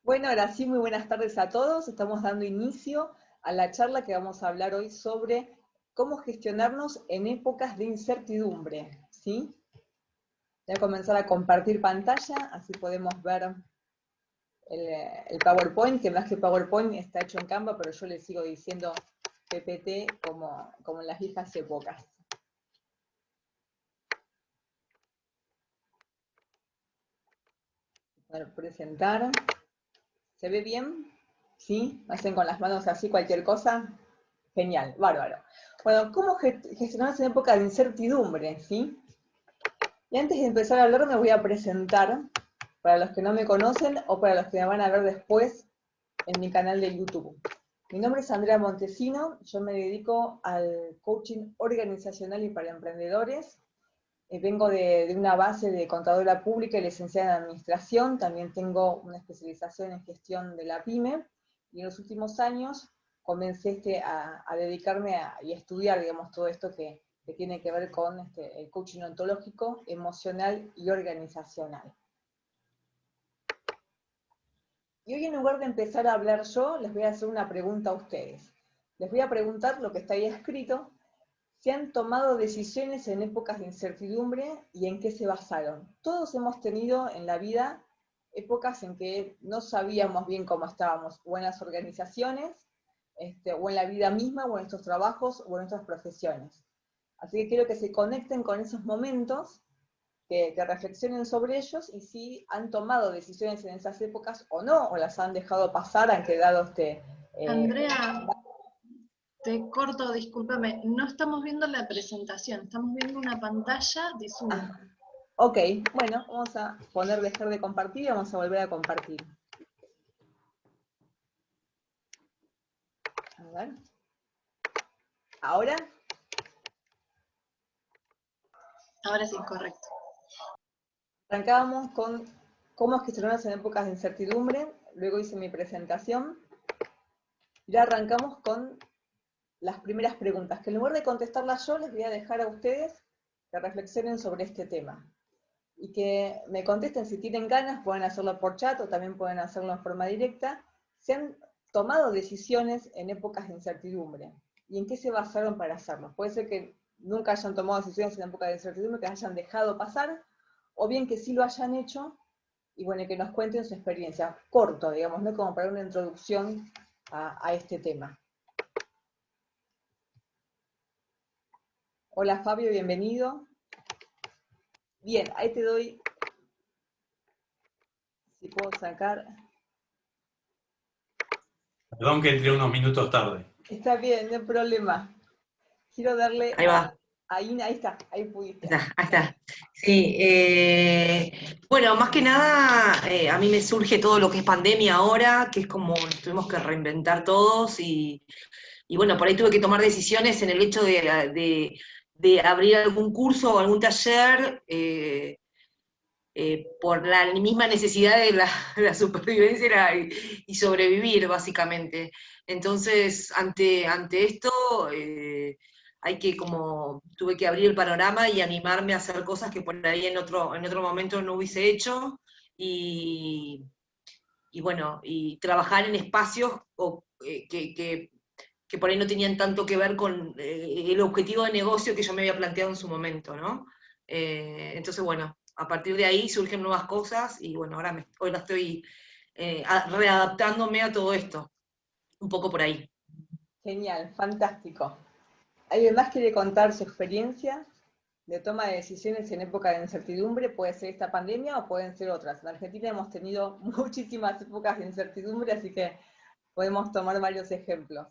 Bueno, ahora sí, muy buenas tardes a todos. Estamos dando inicio a la charla que vamos a hablar hoy sobre cómo gestionarnos en épocas de incertidumbre, ¿sí? Voy a comenzar a compartir pantalla, así podemos ver el PowerPoint, que más que PowerPoint está hecho en Canva, pero yo le sigo diciendo PPT como en las viejas épocas. Para presentar. ¿Se ve bien? ¿Sí? ¿Hacen con las manos así cualquier cosa? Genial, bárbaro. Bueno, ¿cómo gestionarse en época de incertidumbre? ¿Sí? Y antes de empezar a hablar me voy a presentar, para los que no me conocen o para los que me van a ver después en mi canal de YouTube. Mi nombre es Andrea Montesino, yo me dedico al coaching organizacional y para emprendedores. Vengo de una base de contadora pública y licenciada en administración, también tengo una especialización en gestión de la PYME, y en los últimos años comencé a dedicarme y a estudiar, digamos, todo esto que tiene que ver con el coaching ontológico, emocional y organizacional. Y hoy, en lugar de empezar a hablar yo, les voy a hacer una pregunta a ustedes. Les voy a preguntar lo que está ahí escrito: ¿se han tomado decisiones en épocas de incertidumbre y en qué se basaron? Todos hemos tenido en la vida épocas en que no sabíamos bien cómo estábamos, o en las organizaciones, o en la vida misma, o en nuestros trabajos, o en nuestras profesiones. Así que quiero que se conecten con esos momentos, que reflexionen sobre ellos, y si han tomado decisiones en esas épocas o no, o las han dejado pasar, han quedado Andrea, te corto, discúlpame, no estamos viendo la presentación, estamos viendo una pantalla de Zoom. Ok, bueno, vamos a dejar de compartir y vamos a volver a compartir. A ver. ¿Ahora? Ahora sí, correcto. Arrancábamos con cómo gestionarnos en épocas de incertidumbre, luego hice mi presentación, y ya arrancamos con las primeras preguntas, que en lugar de contestarlas yo, les voy a dejar a ustedes que reflexionen sobre este tema. Y que me contesten si tienen ganas, pueden hacerlo por chat o también pueden hacerlo en forma directa. ¿Se han tomado decisiones en épocas de incertidumbre? ¿Y en qué se basaron para hacerlo? Puede ser que nunca hayan tomado decisiones en épocas de incertidumbre, que hayan dejado pasar, o bien que sí lo hayan hecho, y bueno, que nos cuenten su experiencia. Corto, digamos, ¿no? Como para una introducción a este tema. Hola Fabio, bienvenido. Bien, ahí te doy, si puedo sacar. Perdón que entré unos minutos tarde. Está bien, no hay problema. Quiero darle Ahí va. Ahí está, ahí pudiste. Ahí está. Sí, bueno, más que nada, a mí me surge todo lo que es pandemia ahora, que es como nos tuvimos que reinventar todos y bueno, por ahí tuve que tomar decisiones en el hecho de abrir algún curso o algún taller por la misma necesidad de la supervivencia y sobrevivir, básicamente. Entonces, ante esto, hay que tuve que abrir el panorama y animarme a hacer cosas que por ahí en otro momento no hubiese hecho, y bueno, y trabajar en espacios que por ahí no tenían tanto que ver con el objetivo de negocio que yo me había planteado en su momento, ¿no? Entonces, bueno, a partir de ahí surgen nuevas cosas y bueno, ahora estoy readaptándome a todo esto, un poco por ahí. Genial, fantástico. ¿Alguien más quiere contar su experiencia de toma de decisiones en época de incertidumbre? Puede ser esta pandemia o pueden ser otras. En Argentina hemos tenido muchísimas épocas de incertidumbre, así que podemos tomar varios ejemplos.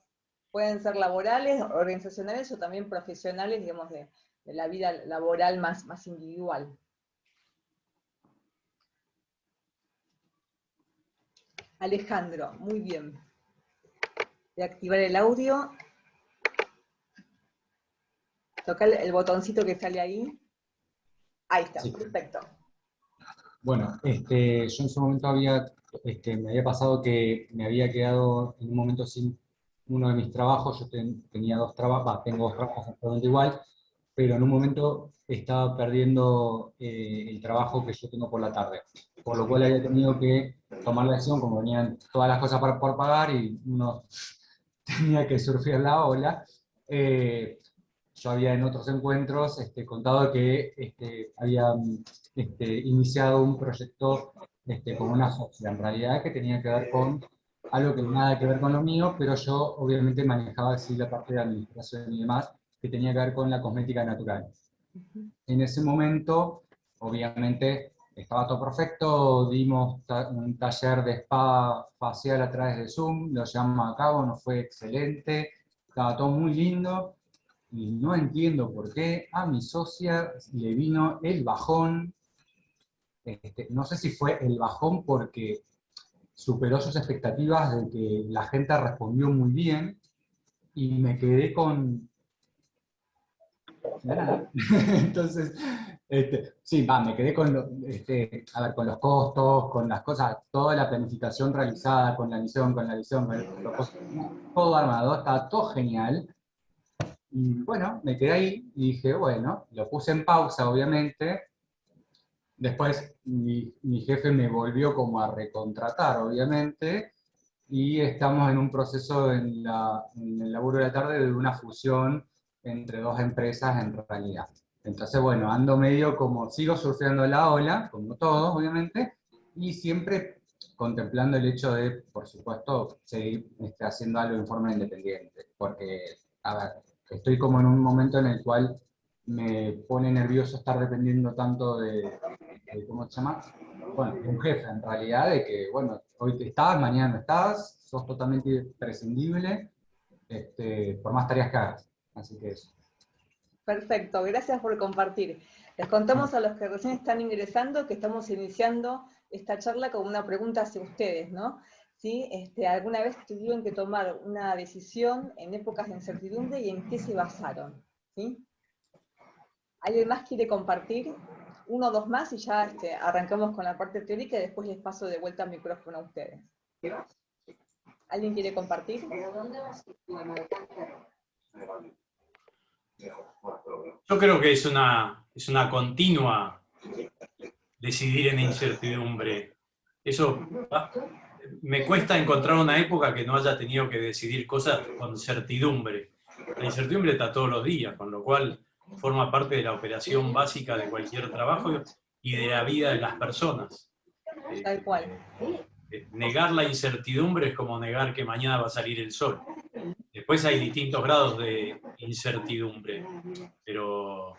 Pueden ser laborales, organizacionales o también profesionales, digamos, de la vida laboral más individual. Alejandro, muy bien. Voy a activar el audio. Toca el botoncito que sale ahí. Ahí está, sí. Perfecto. Bueno, yo en su momento me había pasado que me había quedado en un momento sin uno de mis trabajos. Yo tenía dos trabajos, tengo dos trabajos exactamente igual, pero en un momento estaba perdiendo el trabajo que yo tengo por la tarde, por lo cual había tenido que tomar la decisión, como venían todas las cosas por pagar y uno tenía que surfear la ola. Yo había en otros encuentros contado que había iniciado un proyecto con una socia, en realidad, que tenía que ver con algo que nada que ver con lo mío, pero yo obviamente manejaba así la parte de administración y demás, que tenía que ver con la cosmética natural. En ese momento, obviamente, estaba todo perfecto, dimos un taller de spa facial a través de Zoom, lo llevamos a cabo, nos fue excelente, estaba todo muy lindo, y no entiendo por qué a mi socia le vino el bajón. No sé si fue el bajón porque superó sus expectativas de que la gente respondió muy bien, y me quedé con nada. Entonces, sí, me quedé con, a ver, con los costos, con las cosas, toda la planificación realizada, con la visión, con el propósito, todo armado, estaba todo genial. Y bueno, me quedé ahí y dije, bueno, lo puse en pausa, obviamente. Después mi jefe me volvió como a recontratar, obviamente, y estamos en un proceso en el laburo de la tarde de una fusión entre dos empresas en realidad. Entonces, bueno, ando medio como, sigo surfeando la ola, como todos, obviamente, y siempre contemplando el hecho de, por supuesto, seguir haciendo algo en forma independiente, porque, a ver, estoy como en un momento en el cual me pone nervioso estar dependiendo tanto de ¿cómo se llama? Bueno, un jefe en realidad, de que, bueno, hoy estás, mañana no estás, sos totalmente prescindible, por más tareas que hagas. Así que eso. Perfecto, gracias por compartir. Les contamos a los que recién están ingresando que estamos iniciando esta charla con una pregunta hacia ustedes, ¿no? ¿Sí? ¿Alguna vez tuvieron que tomar una decisión en épocas de incertidumbre y en qué se basaron? ¿Sí? ¿Alguien más quiere compartir? Uno o dos más y ya arrancamos con la parte teórica y después les paso de vuelta el micrófono a ustedes. ¿Alguien quiere compartir? Yo creo que es una continua decidir en incertidumbre. Eso me cuesta encontrar una época que no haya tenido que decidir cosas con certidumbre. La incertidumbre está todos los días, con lo cual forma parte de la operación básica de cualquier trabajo y de la vida de las personas. Tal cual. Negar la incertidumbre es como negar que mañana va a salir el sol. Después hay distintos grados de incertidumbre, pero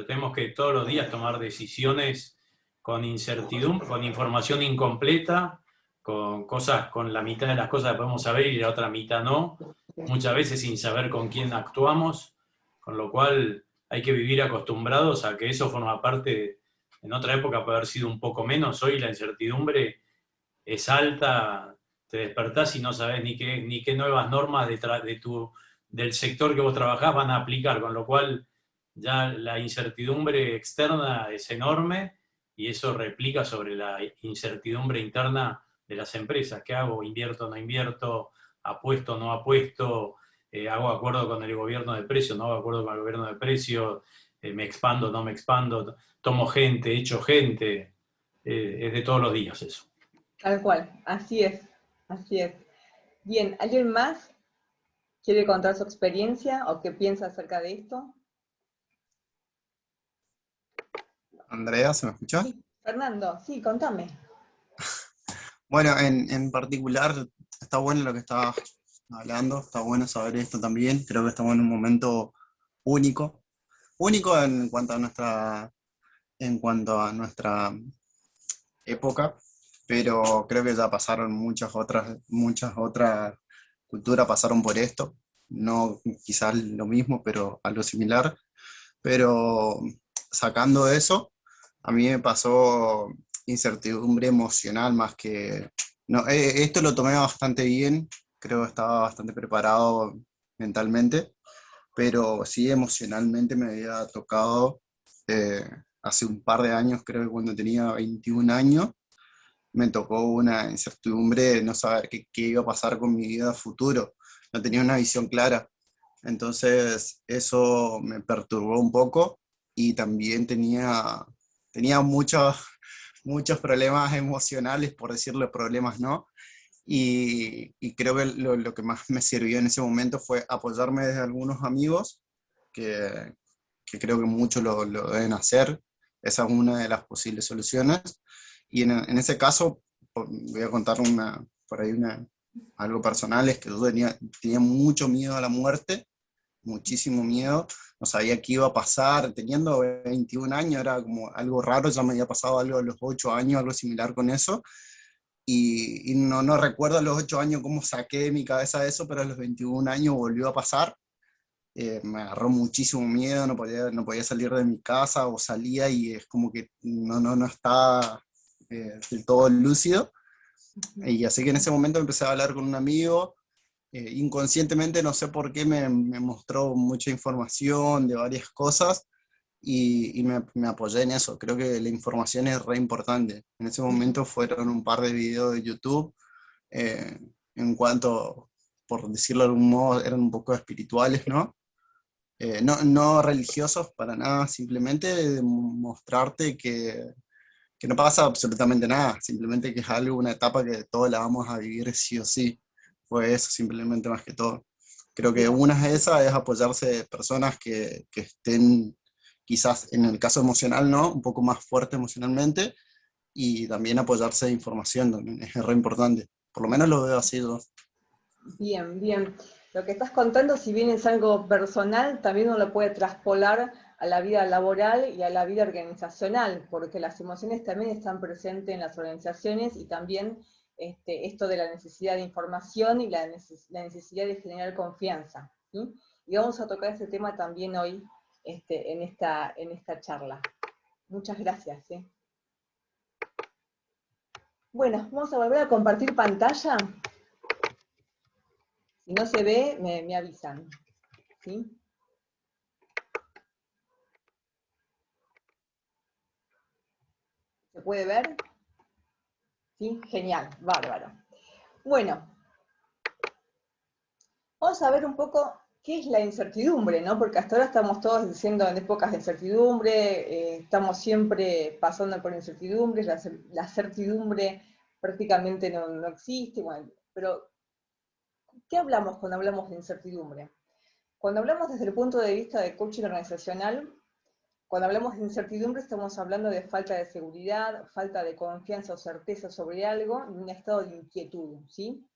tenemos que todos los días tomar decisiones con incertidumbre, con información incompleta, con la mitad de las cosas que podemos saber y la otra mitad no, muchas veces sin saber con quién actuamos, con lo cual hay que vivir acostumbrados a que eso forma parte, en otra época puede haber sido un poco menos, hoy la incertidumbre es alta, te despertás y no sabés ni qué nuevas normas del sector que vos trabajás van a aplicar, con lo cual ya la incertidumbre externa es enorme y eso replica sobre la incertidumbre interna de las empresas. ¿Qué hago? ¿Invierto o no invierto? ¿Apuesto o no apuesto? ¿Hago acuerdo con el gobierno de precios? ¿No hago acuerdo con el gobierno de precios? ¿Me expando o no me expando? ¿Tomo gente? ¿Echo gente? Es de todos los días eso. Tal cual, así es, así es. Bien, ¿alguien más quiere contar su experiencia o qué piensa acerca de esto? Andrea, ¿se me escucha? Sí, Fernando, sí, contame. Bueno, en particular, está bueno lo que estabas hablando, está bueno saber esto también. Creo que estamos en un momento único. Único en cuanto a nuestra época, pero creo que ya pasaron muchas otras culturas pasaron por esto. No quizás lo mismo, pero algo similar. Pero sacando eso, a mí me pasó incertidumbre emocional más que... No, esto lo tomé bastante bien, creo que estaba bastante preparado mentalmente, pero sí emocionalmente me había tocado hace un par de años, creo que cuando tenía 21 años, me tocó una incertidumbre de no saber qué iba a pasar con mi vida futuro, no tenía una visión clara. Entonces eso me perturbó un poco y también tenía muchos problemas emocionales, por decirlo problemas, ¿no? Y creo que lo que más me sirvió en ese momento fue apoyarme de algunos amigos, que creo que muchos lo deben hacer. Esa es una de las posibles soluciones. Y en ese caso, voy a contar algo personal, es que yo tenía mucho miedo a la muerte, muchísimo miedo, no sabía qué iba a pasar, teniendo 21 años era como algo raro, ya me había pasado algo a los 8 años, algo similar con eso, y no recuerdo a los 8 años cómo saqué de mi cabeza eso, pero a los 21 años volvió a pasar. Me agarró muchísimo miedo, no podía salir de mi casa, o salía y es como que no estaba del todo lúcido. Y así que en ese momento empecé a hablar con un amigo, inconscientemente no sé por qué me mostró mucha información de varias cosas, y me apoyé en eso. Creo que la información es re importante. En ese momento fueron un par de videos de YouTube, eh, en cuanto, por decirlo de algún modo, eran un poco espirituales, ¿no? No religiosos para nada, simplemente de mostrarte que no pasa absolutamente nada, simplemente que es algo, una etapa que todos la vamos a vivir sí o sí. Fue eso simplemente, más que todo. Creo que una de esas es apoyarse de personas que estén, quizás en el caso emocional, ¿no? Un poco más fuerte emocionalmente, y también apoyarse de información, también es re importante. Por lo menos lo veo así yo. Bien, bien. Lo que estás contando, si bien es algo personal, también uno lo puede traspolar a la vida laboral y a la vida organizacional, porque las emociones también están presentes en las organizaciones, y también esto de la necesidad de información y la necesidad de generar confianza, ¿sí? Y vamos a tocar este tema también hoy en esta charla. Muchas gracias. Bueno, vamos a volver a compartir pantalla. Si no se ve, me avisan, ¿sí? ¿Se puede ver? ¿Sí? Genial, bárbaro. Bueno, vamos a ver un poco qué es la incertidumbre, ¿no? Porque hasta ahora estamos todos diciendo en épocas de incertidumbre, estamos siempre pasando por incertidumbres, la certidumbre prácticamente no existe, bueno, pero ¿qué hablamos cuando hablamos de incertidumbre? Cuando hablamos desde el punto de vista de coaching organizacional, cuando hablamos de incertidumbre estamos hablando de falta de seguridad, falta de confianza o certeza sobre algo, y un estado de inquietud, ¿sí?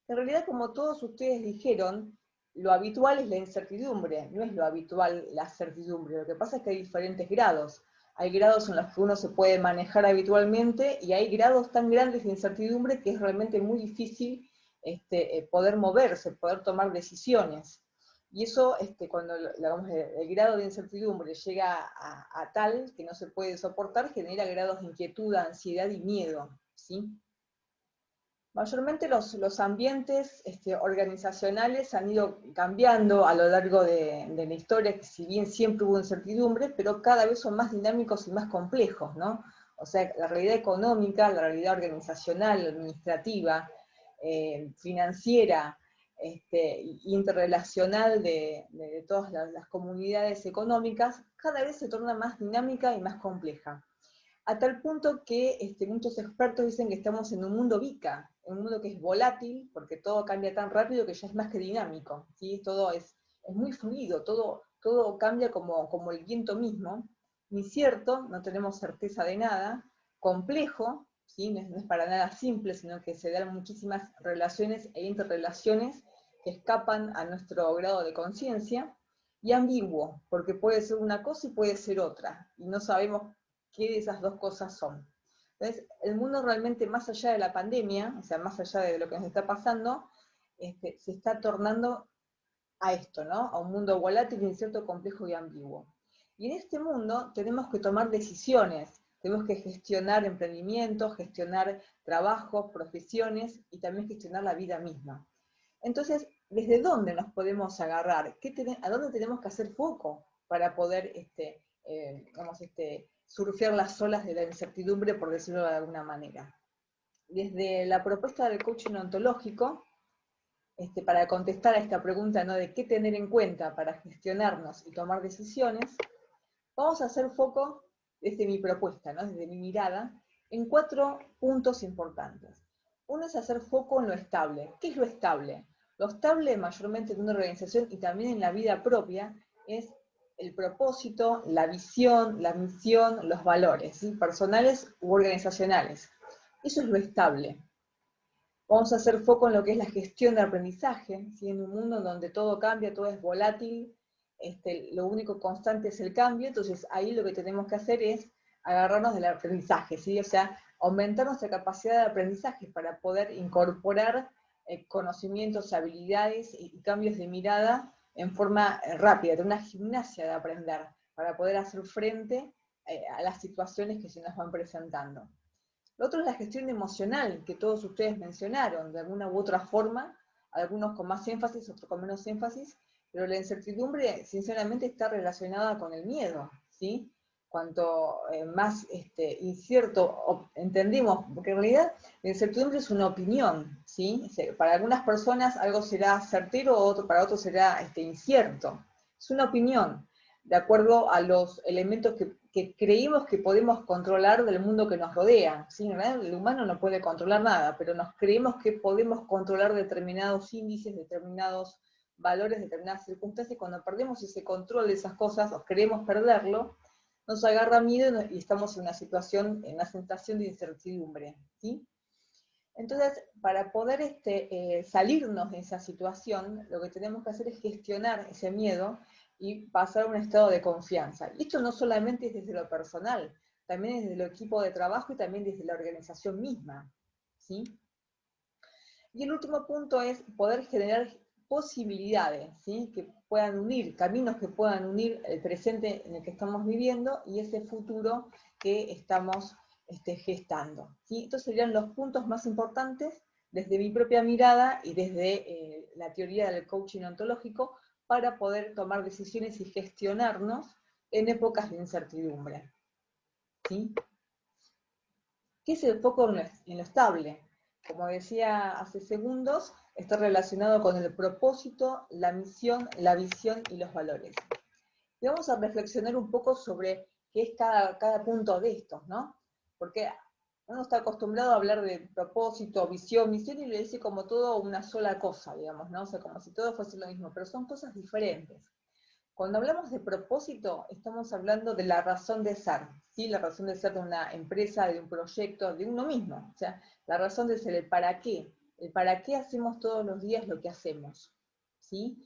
En realidad, como todos ustedes dijeron, lo habitual es la incertidumbre, no es lo habitual la certidumbre. Lo que pasa es que hay diferentes grados. Hay grados en los que uno se puede manejar habitualmente, y hay grados tan grandes de incertidumbre que es realmente muy difícil poder moverse, poder tomar decisiones. Y eso, cuando digamos, el grado de incertidumbre llega a tal que no se puede soportar, genera grados de inquietud, ansiedad y miedo, ¿sí? Mayormente los ambientes organizacionales han ido cambiando a lo largo de la historia, que si bien siempre hubo incertidumbre, pero cada vez son más dinámicos y más complejos, ¿no? O sea, la realidad económica, la realidad organizacional, administrativa, financiera, interrelacional de todas las comunidades económicas, cada vez se torna más dinámica y más compleja. A tal punto que muchos expertos dicen que estamos en un mundo VICA, un mundo que es volátil, porque todo cambia tan rápido que ya es más que dinámico, ¿sí? Todo es muy fluido, todo cambia como el viento mismo, incierto, no tenemos certeza de nada, complejo, ¿sí? No es para nada simple, sino que se dan muchísimas relaciones e interrelaciones que escapan a nuestro grado de conciencia, y ambiguo, porque puede ser una cosa y puede ser otra, y no sabemos qué de esas dos cosas son. Entonces, el mundo realmente, más allá de la pandemia, o sea, más allá de lo que nos está pasando, se está tornando a esto, ¿no? A un mundo volátil, incierto, complejo y ambiguo. Y en este mundo tenemos que tomar decisiones, tenemos que gestionar emprendimientos, gestionar trabajos, profesiones, y también gestionar la vida misma. Entonces, ¿desde dónde nos podemos agarrar? ¿A dónde tenemos que hacer foco para poder surfear las olas de la incertidumbre, por decirlo de alguna manera? Desde la propuesta del coaching ontológico, para contestar a esta pregunta, ¿no?, de qué tener en cuenta para gestionarnos y tomar decisiones, vamos a hacer foco desde mi propuesta, ¿no?, desde mi mirada, en 4 puntos importantes. Uno es hacer foco en lo estable. ¿Qué es lo estable? Lo estable mayormente en una organización y también en la vida propia es el propósito, la visión, la misión, los valores, ¿sí? Personales u organizacionales. Eso es lo estable. Vamos a hacer foco en lo que es la gestión de aprendizaje, ¿sí? En un mundo donde todo cambia, todo es volátil, lo único constante es el cambio, entonces ahí lo que tenemos que hacer es agarrarnos del aprendizaje, ¿sí? O sea, aumentar nuestra capacidad de aprendizaje para poder incorporar conocimientos, habilidades y cambios de mirada en forma rápida, de una gimnasia de aprender, para poder hacer frente a las situaciones que se nos van presentando. Lo otro es la gestión emocional, que todos ustedes mencionaron, de alguna u otra forma, algunos con más énfasis, otros con menos énfasis, pero la incertidumbre, sinceramente, está relacionada con el miedo, ¿sí? Cuanto más incierto entendimos, porque en realidad la incertidumbre es una opinión, ¿sí? Para algunas personas algo será certero, para otros será incierto. Es una opinión, de acuerdo a los elementos que creímos que podemos controlar del mundo que nos rodea, ¿sí? En realidad el humano no puede controlar nada, pero nos creemos que podemos controlar determinados índices, determinados valores, determinadas circunstancias, y cuando perdemos ese control de esas cosas, o queremos perderlo, nos agarra miedo y estamos en una situación, en una sensación de incertidumbre, ¿sí? Entonces, para poder salirnos de esa situación, lo que tenemos que hacer es gestionar ese miedo y pasar a un estado de confianza. Y esto no solamente es desde lo personal, también desde el equipo de trabajo y también desde la organización misma, ¿sí? Y el último punto es poder generar posibilidades, ¿sí? Que puedan unir, caminos que puedan unir el presente en el que estamos viviendo y ese futuro que estamos gestando, ¿sí? Estos serían los puntos más importantes desde mi propia mirada y desde la teoría del coaching ontológico para poder tomar decisiones y gestionarnos en épocas de incertidumbre, ¿sí? ¿Qué es el foco en lo estable? Como decía hace segundos, está relacionado con el propósito, la misión, la visión y los valores. Y vamos a reflexionar un poco sobre qué es cada punto de estos, ¿no? Porque uno está acostumbrado a hablar de propósito, visión, misión, y le dice como todo una sola cosa, digamos, ¿no? O sea, como si todo fuese lo mismo, pero son cosas diferentes. Cuando hablamos de propósito, estamos hablando de la razón de ser, ¿sí? La razón de ser de una empresa, de un proyecto, de uno mismo. O sea, la razón de ser, el para qué hacemos todos los días lo que hacemos, ¿sí?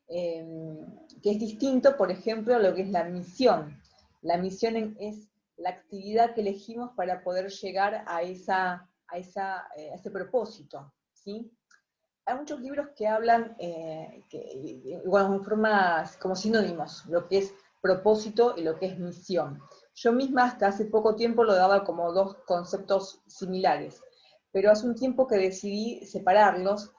Que es distinto, por ejemplo, a lo que es la misión. La misión es la actividad que elegimos para poder llegar a ese propósito, ¿sí? Hay muchos libros que hablan, bueno, en formas como sinónimos, lo que es propósito y lo que es misión. Yo misma hasta hace poco tiempo lo daba como dos conceptos similares, pero hace un tiempo que decidí separarlos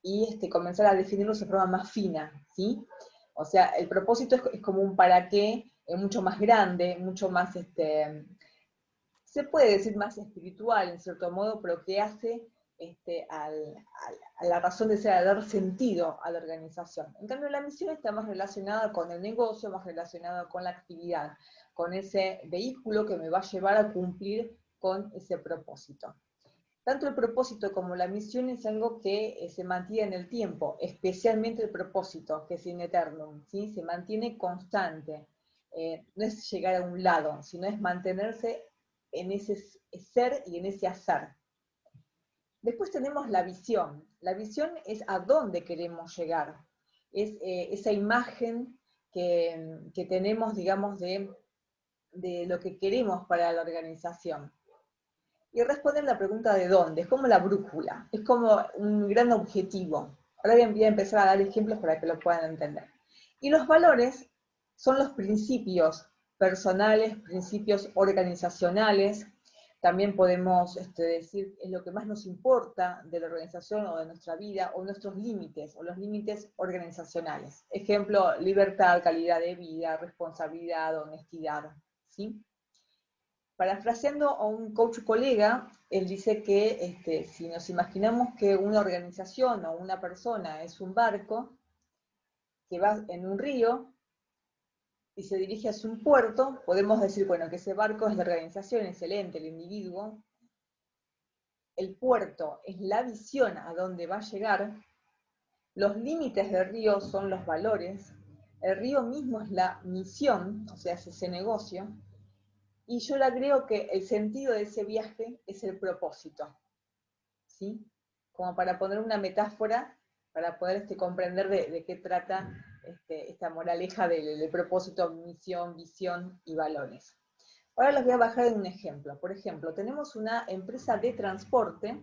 y comenzar a definirlos de forma más fina, ¿sí? O sea, el propósito es como un para qué mucho más grande, mucho más, se puede decir más espiritual en cierto modo, pero que hace a la razón de ser, a dar sentido a la organización. En cambio, la misión está más relacionada con el negocio, más relacionada con la actividad, con ese vehículo que me va a llevar a cumplir con ese propósito. Tanto el propósito como la misión es algo que se mantiene en el tiempo, especialmente el propósito, que es in eternum, ¿sí? Se mantiene constante. No es llegar a un lado, sino es mantenerse en ese ser y en ese hacer. Después tenemos la visión. La visión es a dónde queremos llegar. Es esa imagen que tenemos, digamos, de lo que queremos para la organización. Y responder la pregunta de dónde, es como la brújula, es como un gran objetivo. Ahora voy a empezar a dar ejemplos para que lo puedan entender. Y los valores son los principios personales, principios organizacionales. También podemos decir es lo que más nos importa de la organización o de nuestra vida, o nuestros límites, o los límites organizacionales. Ejemplo, libertad, calidad de vida, responsabilidad, honestidad, ¿sí? Parafraseando a un coach colega, él dice que si nos imaginamos que una organización o una persona es un barco que va en un río y se dirige hacia un puerto, podemos decir, bueno, que ese barco es la organización, es el ente, el individuo, el puerto es la visión a dónde va a llegar, los límites del río son los valores, el río mismo es la misión, o sea, es ese negocio, y yo le agrego que el sentido de ese viaje es el propósito, ¿sí? Como para poner una metáfora, para poder comprender de qué trata esta moraleja del propósito, misión, visión y valores. Ahora les voy a bajar en un ejemplo. Por ejemplo, tenemos una empresa de transporte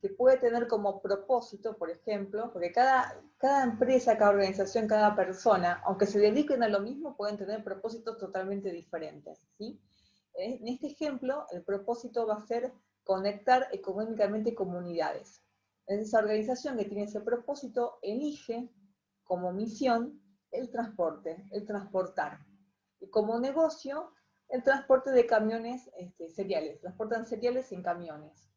que puede tener como propósito, por ejemplo, porque cada empresa, cada organización, cada persona, aunque se dediquen a lo mismo, pueden tener propósitos totalmente diferentes, ¿sí? En este ejemplo, el propósito va a ser conectar económicamente comunidades. Esa organización que tiene ese propósito elige como misión el transporte, el transportar. Y como negocio, el transporte de camiones cereales. Transportan cereales en camiones.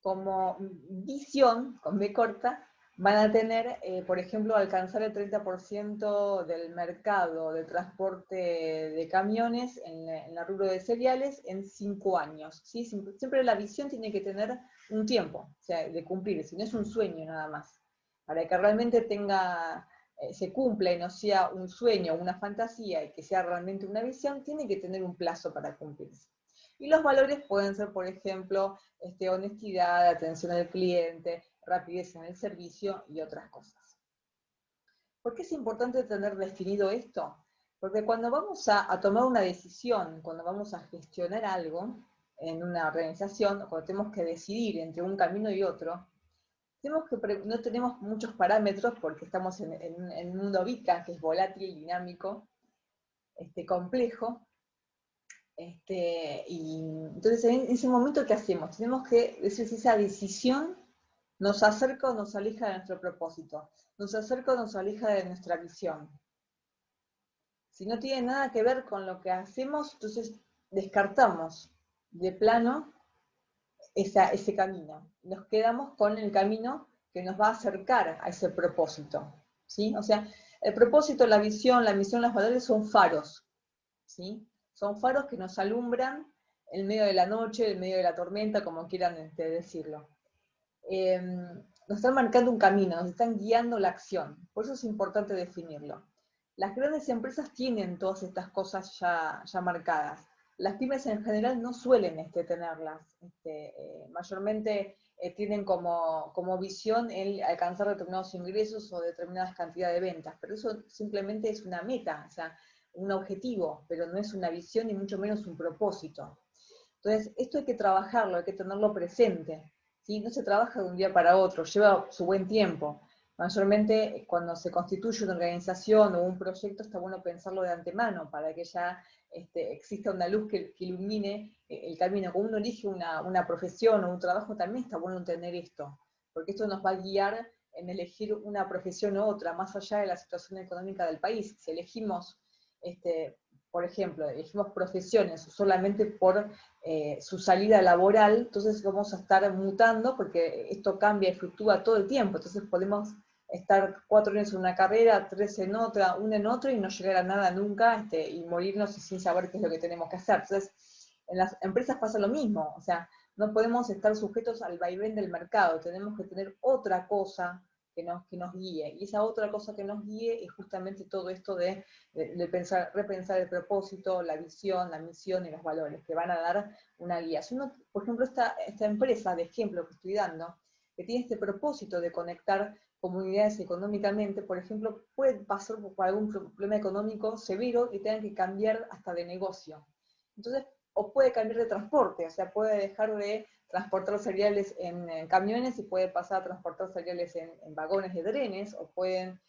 Como visión, con B corta, van a tener, por ejemplo, alcanzar el 30% del mercado de transporte de camiones en la rubro de cereales en 5 años. ¿Sí? Siempre la visión tiene que tener un tiempo, o sea, de cumplir, si no es un sueño nada más. Para que realmente se cumpla y no sea un sueño, una fantasía, y que sea realmente una visión, tiene que tener un plazo para cumplirse. Y los valores pueden ser, por ejemplo, honestidad, atención al cliente, rapidez en el servicio y otras cosas. ¿Por qué es importante tener definido esto? Porque cuando vamos a tomar una decisión, cuando vamos a gestionar algo en una organización, cuando tenemos que decidir entre un camino y otro, no tenemos muchos parámetros porque estamos en un mundo VICA, que es volátil, dinámico, complejo. Y entonces en ese momento, ¿qué hacemos? Tenemos que decir si esa decisión nos acerca o nos aleja de nuestro propósito, nos acerca o nos aleja de nuestra visión. Si no tiene nada que ver con lo que hacemos, entonces descartamos de plano ese camino. Nos quedamos con el camino que nos va a acercar a ese propósito, ¿sí? O sea, el propósito, la visión, la misión, los valores son faros, ¿sí? Son faros que nos alumbran en medio de la noche, en medio de la tormenta, como quieran decirlo. Nos están marcando un camino, nos están guiando la acción. Por eso es importante definirlo. Las grandes empresas tienen todas estas cosas ya marcadas. Las pymes en general no suelen tenerlas. Mayormente tienen como visión el alcanzar determinados ingresos o determinadas cantidades de ventas, pero eso simplemente es una meta, o sea, un objetivo, pero no es una visión ni mucho menos un propósito. Entonces, esto hay que trabajarlo, hay que tenerlo presente, ¿sí? No se trabaja de un día para otro, lleva su buen tiempo. Mayormente, cuando se constituye una organización o un proyecto, está bueno pensarlo de antemano, para que ya exista una luz que ilumine el camino. Cuando uno elige una profesión o un trabajo, también está bueno tener esto, porque esto nos va a guiar en elegir una profesión u otra, más allá de la situación económica del país. Si elegimos por ejemplo, elegimos profesiones solamente por su salida laboral, entonces vamos a estar mutando porque esto cambia y fluctúa todo el tiempo, entonces podemos estar 4 años en una carrera, 3 en otra, 1 en otra y no llegar a nada nunca y morirnos sin saber qué es lo que tenemos que hacer. Entonces, en las empresas pasa lo mismo, o sea, no podemos estar sujetos al vaivén del mercado, tenemos que tener otra cosa que nos guíe, y esa otra cosa que nos guíe es justamente todo esto de repensar el propósito, la visión, la misión y los valores, que van a dar una guía. Si uno, por ejemplo, esta empresa de ejemplo que estoy dando, que tiene este propósito de conectar comunidades económicamente, por ejemplo, puede pasar por algún problema económico severo y tengan que cambiar hasta de negocio. Entonces, o puede cambiar de transporte, o sea, puede dejar de transportar cereales en camiones y puede pasar a transportar cereales en vagones de trenes, o pueden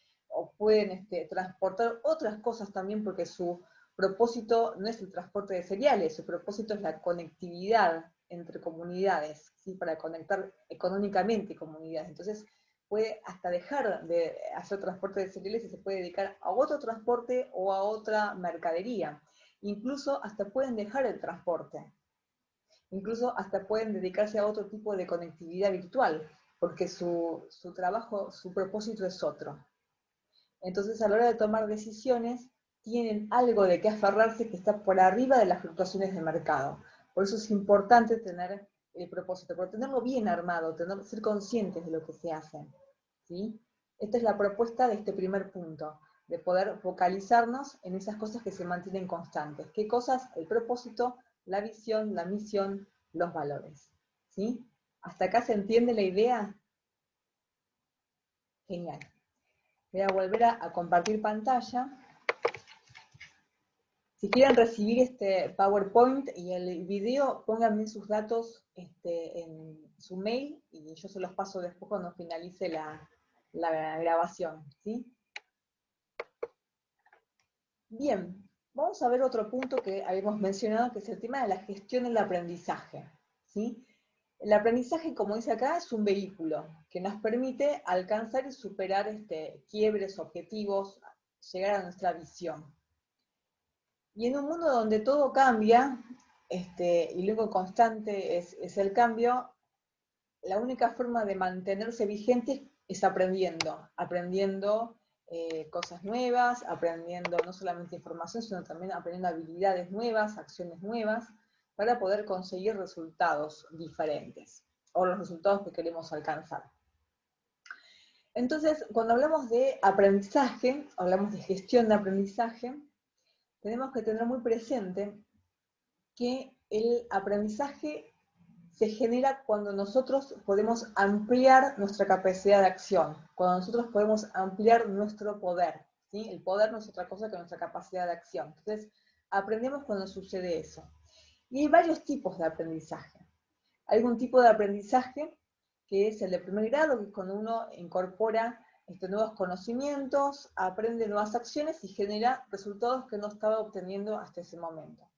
transportar otras cosas también, porque su propósito no es el transporte de cereales, su propósito es la conectividad entre comunidades, ¿sí? Para conectar económicamente comunidades. Entonces puede hasta dejar de hacer transporte de cereales y se puede dedicar a otro transporte o a otra mercadería. Incluso hasta pueden dejar el transporte. Incluso hasta pueden dedicarse a otro tipo de conectividad virtual, porque su trabajo, su propósito es otro. Entonces, a la hora de tomar decisiones, tienen algo de qué aferrarse que está por arriba de las fluctuaciones de mercado. Por eso es importante tener el propósito, pero tenerlo bien armado, ser conscientes de lo que se hace, ¿sí? Esta es la propuesta de este primer punto, de poder focalizarnos en esas cosas que se mantienen constantes. ¿Qué cosas? El propósito, la visión, la misión, los valores, ¿sí? ¿Hasta acá se entiende la idea? Genial. Voy a volver a compartir pantalla. Si quieren recibir este PowerPoint y el video, pónganme sus datos en su mail y yo se los paso después cuando finalice la grabación, ¿sí? Bien, vamos a ver otro punto que habíamos mencionado, que es el tema de la gestión del aprendizaje, ¿sí? El aprendizaje, como dice acá, es un vehículo que nos permite alcanzar y superar quiebres, objetivos, llegar a nuestra visión. Y en un mundo donde todo cambia, y luego constante es el cambio, la única forma de mantenerse vigente es aprendiendo cosas nuevas, aprendiendo no solamente información, sino también aprendiendo habilidades nuevas, acciones nuevas, para poder conseguir resultados diferentes, o los resultados que queremos alcanzar. Entonces, cuando hablamos de aprendizaje, hablamos de gestión de aprendizaje, tenemos que tener muy presente que el aprendizaje se genera cuando nosotros podemos ampliar nuestra capacidad de acción, cuando nosotros podemos ampliar nuestro poder, ¿sí? El poder no es otra cosa que nuestra capacidad de acción. Entonces, aprendemos cuando sucede eso. Y hay varios tipos de aprendizaje. Hay un tipo de aprendizaje que es el de primer grado, que es cuando uno incorpora nuevos conocimientos, aprende nuevas acciones y genera resultados que no estaba obteniendo hasta ese momento.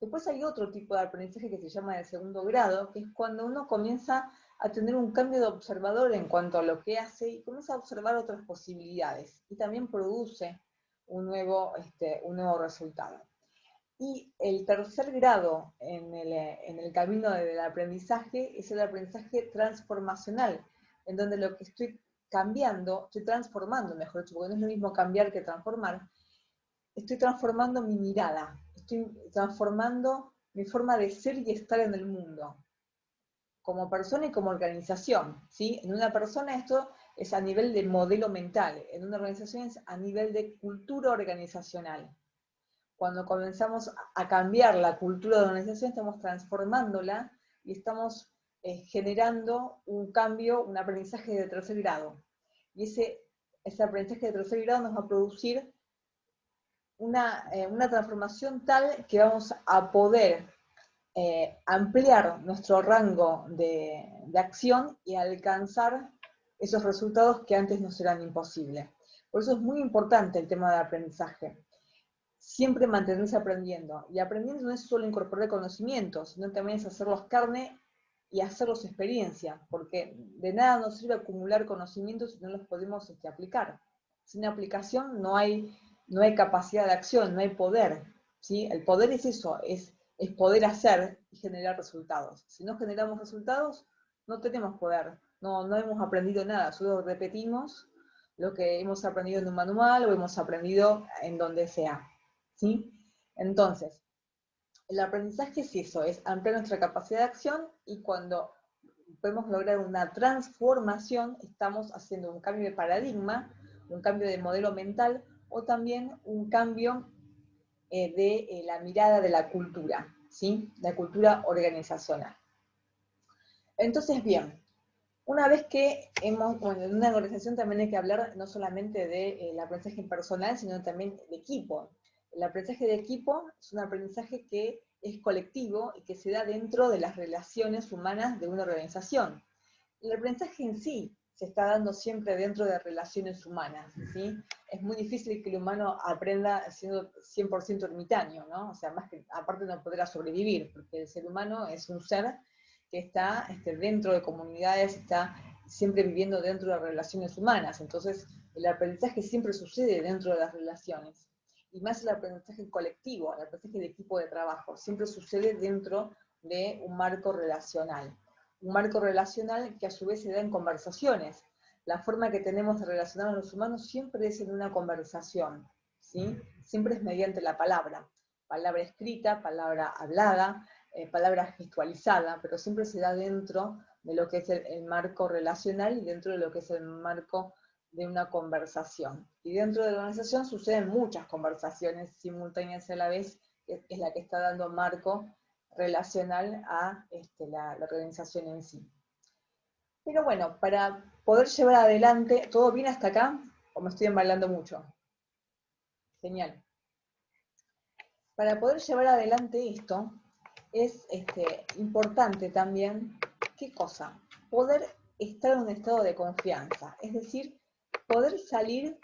Después hay otro tipo de aprendizaje que se llama de segundo grado, que es cuando uno comienza a tener un cambio de observador en cuanto a lo que hace y comienza a observar otras posibilidades y también produce un nuevo resultado. Y el tercer grado en el camino del aprendizaje es el aprendizaje transformacional, en donde lo que estoy cambiando, estoy transformando, mejor dicho, porque no es lo mismo cambiar que transformar, estoy transformando mi mirada, estoy transformando mi forma de ser y estar en el mundo, como persona y como organización, ¿sí? En una persona esto es a nivel de modelo mental, en una organización es a nivel de cultura organizacional. Cuando comenzamos a cambiar la cultura de la organización, estamos transformándola y estamos generando un cambio, un aprendizaje de tercer grado. Y ese aprendizaje de tercer grado nos va a producir una transformación tal que vamos a poder ampliar nuestro rango de acción y alcanzar esos resultados que antes nos eran imposibles. Por eso es muy importante el tema del aprendizaje. Siempre mantenerse aprendiendo. Y aprendiendo no es solo incorporar conocimientos, sino también es hacerlos carne y hacerlos experiencia, porque de nada nos sirve acumular conocimientos si no los podemos aplicar. Sin aplicación no hay capacidad de acción, no hay poder, ¿sí? El poder es eso, es poder hacer y generar resultados. Si no generamos resultados, no tenemos poder, no hemos aprendido nada, solo repetimos lo que hemos aprendido en un manual o hemos aprendido en donde sea, ¿sí? Entonces, el aprendizaje es eso, es ampliar nuestra capacidad de acción y cuando podemos lograr una transformación, estamos haciendo un cambio de paradigma, un cambio de modelo mental o también un cambio de la mirada de la cultura, ¿sí? La cultura organizacional. Entonces, bien, una vez que en una organización también hay que hablar no solamente del aprendizaje personal, sino también de equipo. El aprendizaje de equipo es un aprendizaje que es colectivo y que se da dentro de las relaciones humanas de una organización. El aprendizaje en sí se está dando siempre dentro de relaciones humanas, ¿sí? Es muy difícil que el humano aprenda siendo 100% ermitaño, ¿no? O sea, más que, aparte no podrá sobrevivir, porque el ser humano es un ser que está dentro de comunidades, está siempre viviendo dentro de relaciones humanas, entonces el aprendizaje siempre sucede dentro de las relaciones, y más el aprendizaje colectivo, el aprendizaje de equipo de trabajo, siempre sucede dentro de un marco relacional. Un marco relacional que a su vez se da en conversaciones. La forma que tenemos de relacionar a los humanos siempre es en una conversación, ¿sí? Siempre es mediante la palabra escrita, palabra hablada, palabra gestualizada, pero siempre se da dentro de lo que es el marco relacional y dentro de lo que es el marco de una conversación. Y dentro de la organización suceden muchas conversaciones simultáneas a la vez, que es la que está dando marco relacional a la organización en sí. Pero bueno, para poder llevar adelante, ¿todo bien hasta acá? ¿O me estoy embalando mucho? Genial. Para poder llevar adelante esto, es importante también, ¿qué cosa? Poder estar en un estado de confianza, es decir, poder salir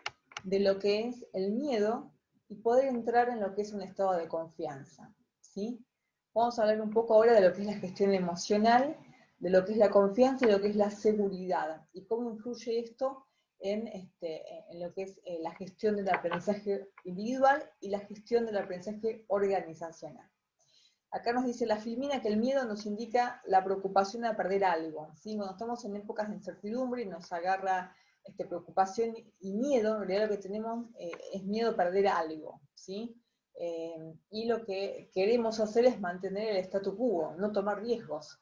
de lo que es el miedo y poder entrar en lo que es un estado de confianza, ¿sí? Vamos a hablar un poco ahora de lo que es la gestión emocional, de lo que es la confianza y lo que es la seguridad, y cómo influye esto en lo que es la gestión del aprendizaje individual y la gestión del aprendizaje organizacional. Acá nos dice la Filmina que el miedo nos indica la preocupación a perder algo, ¿sí? Cuando estamos en épocas de incertidumbre y nos agarra preocupación y miedo, en realidad lo que tenemos es miedo a perder algo, ¿sí? Y lo que queremos hacer es mantener el statu quo, no tomar riesgos.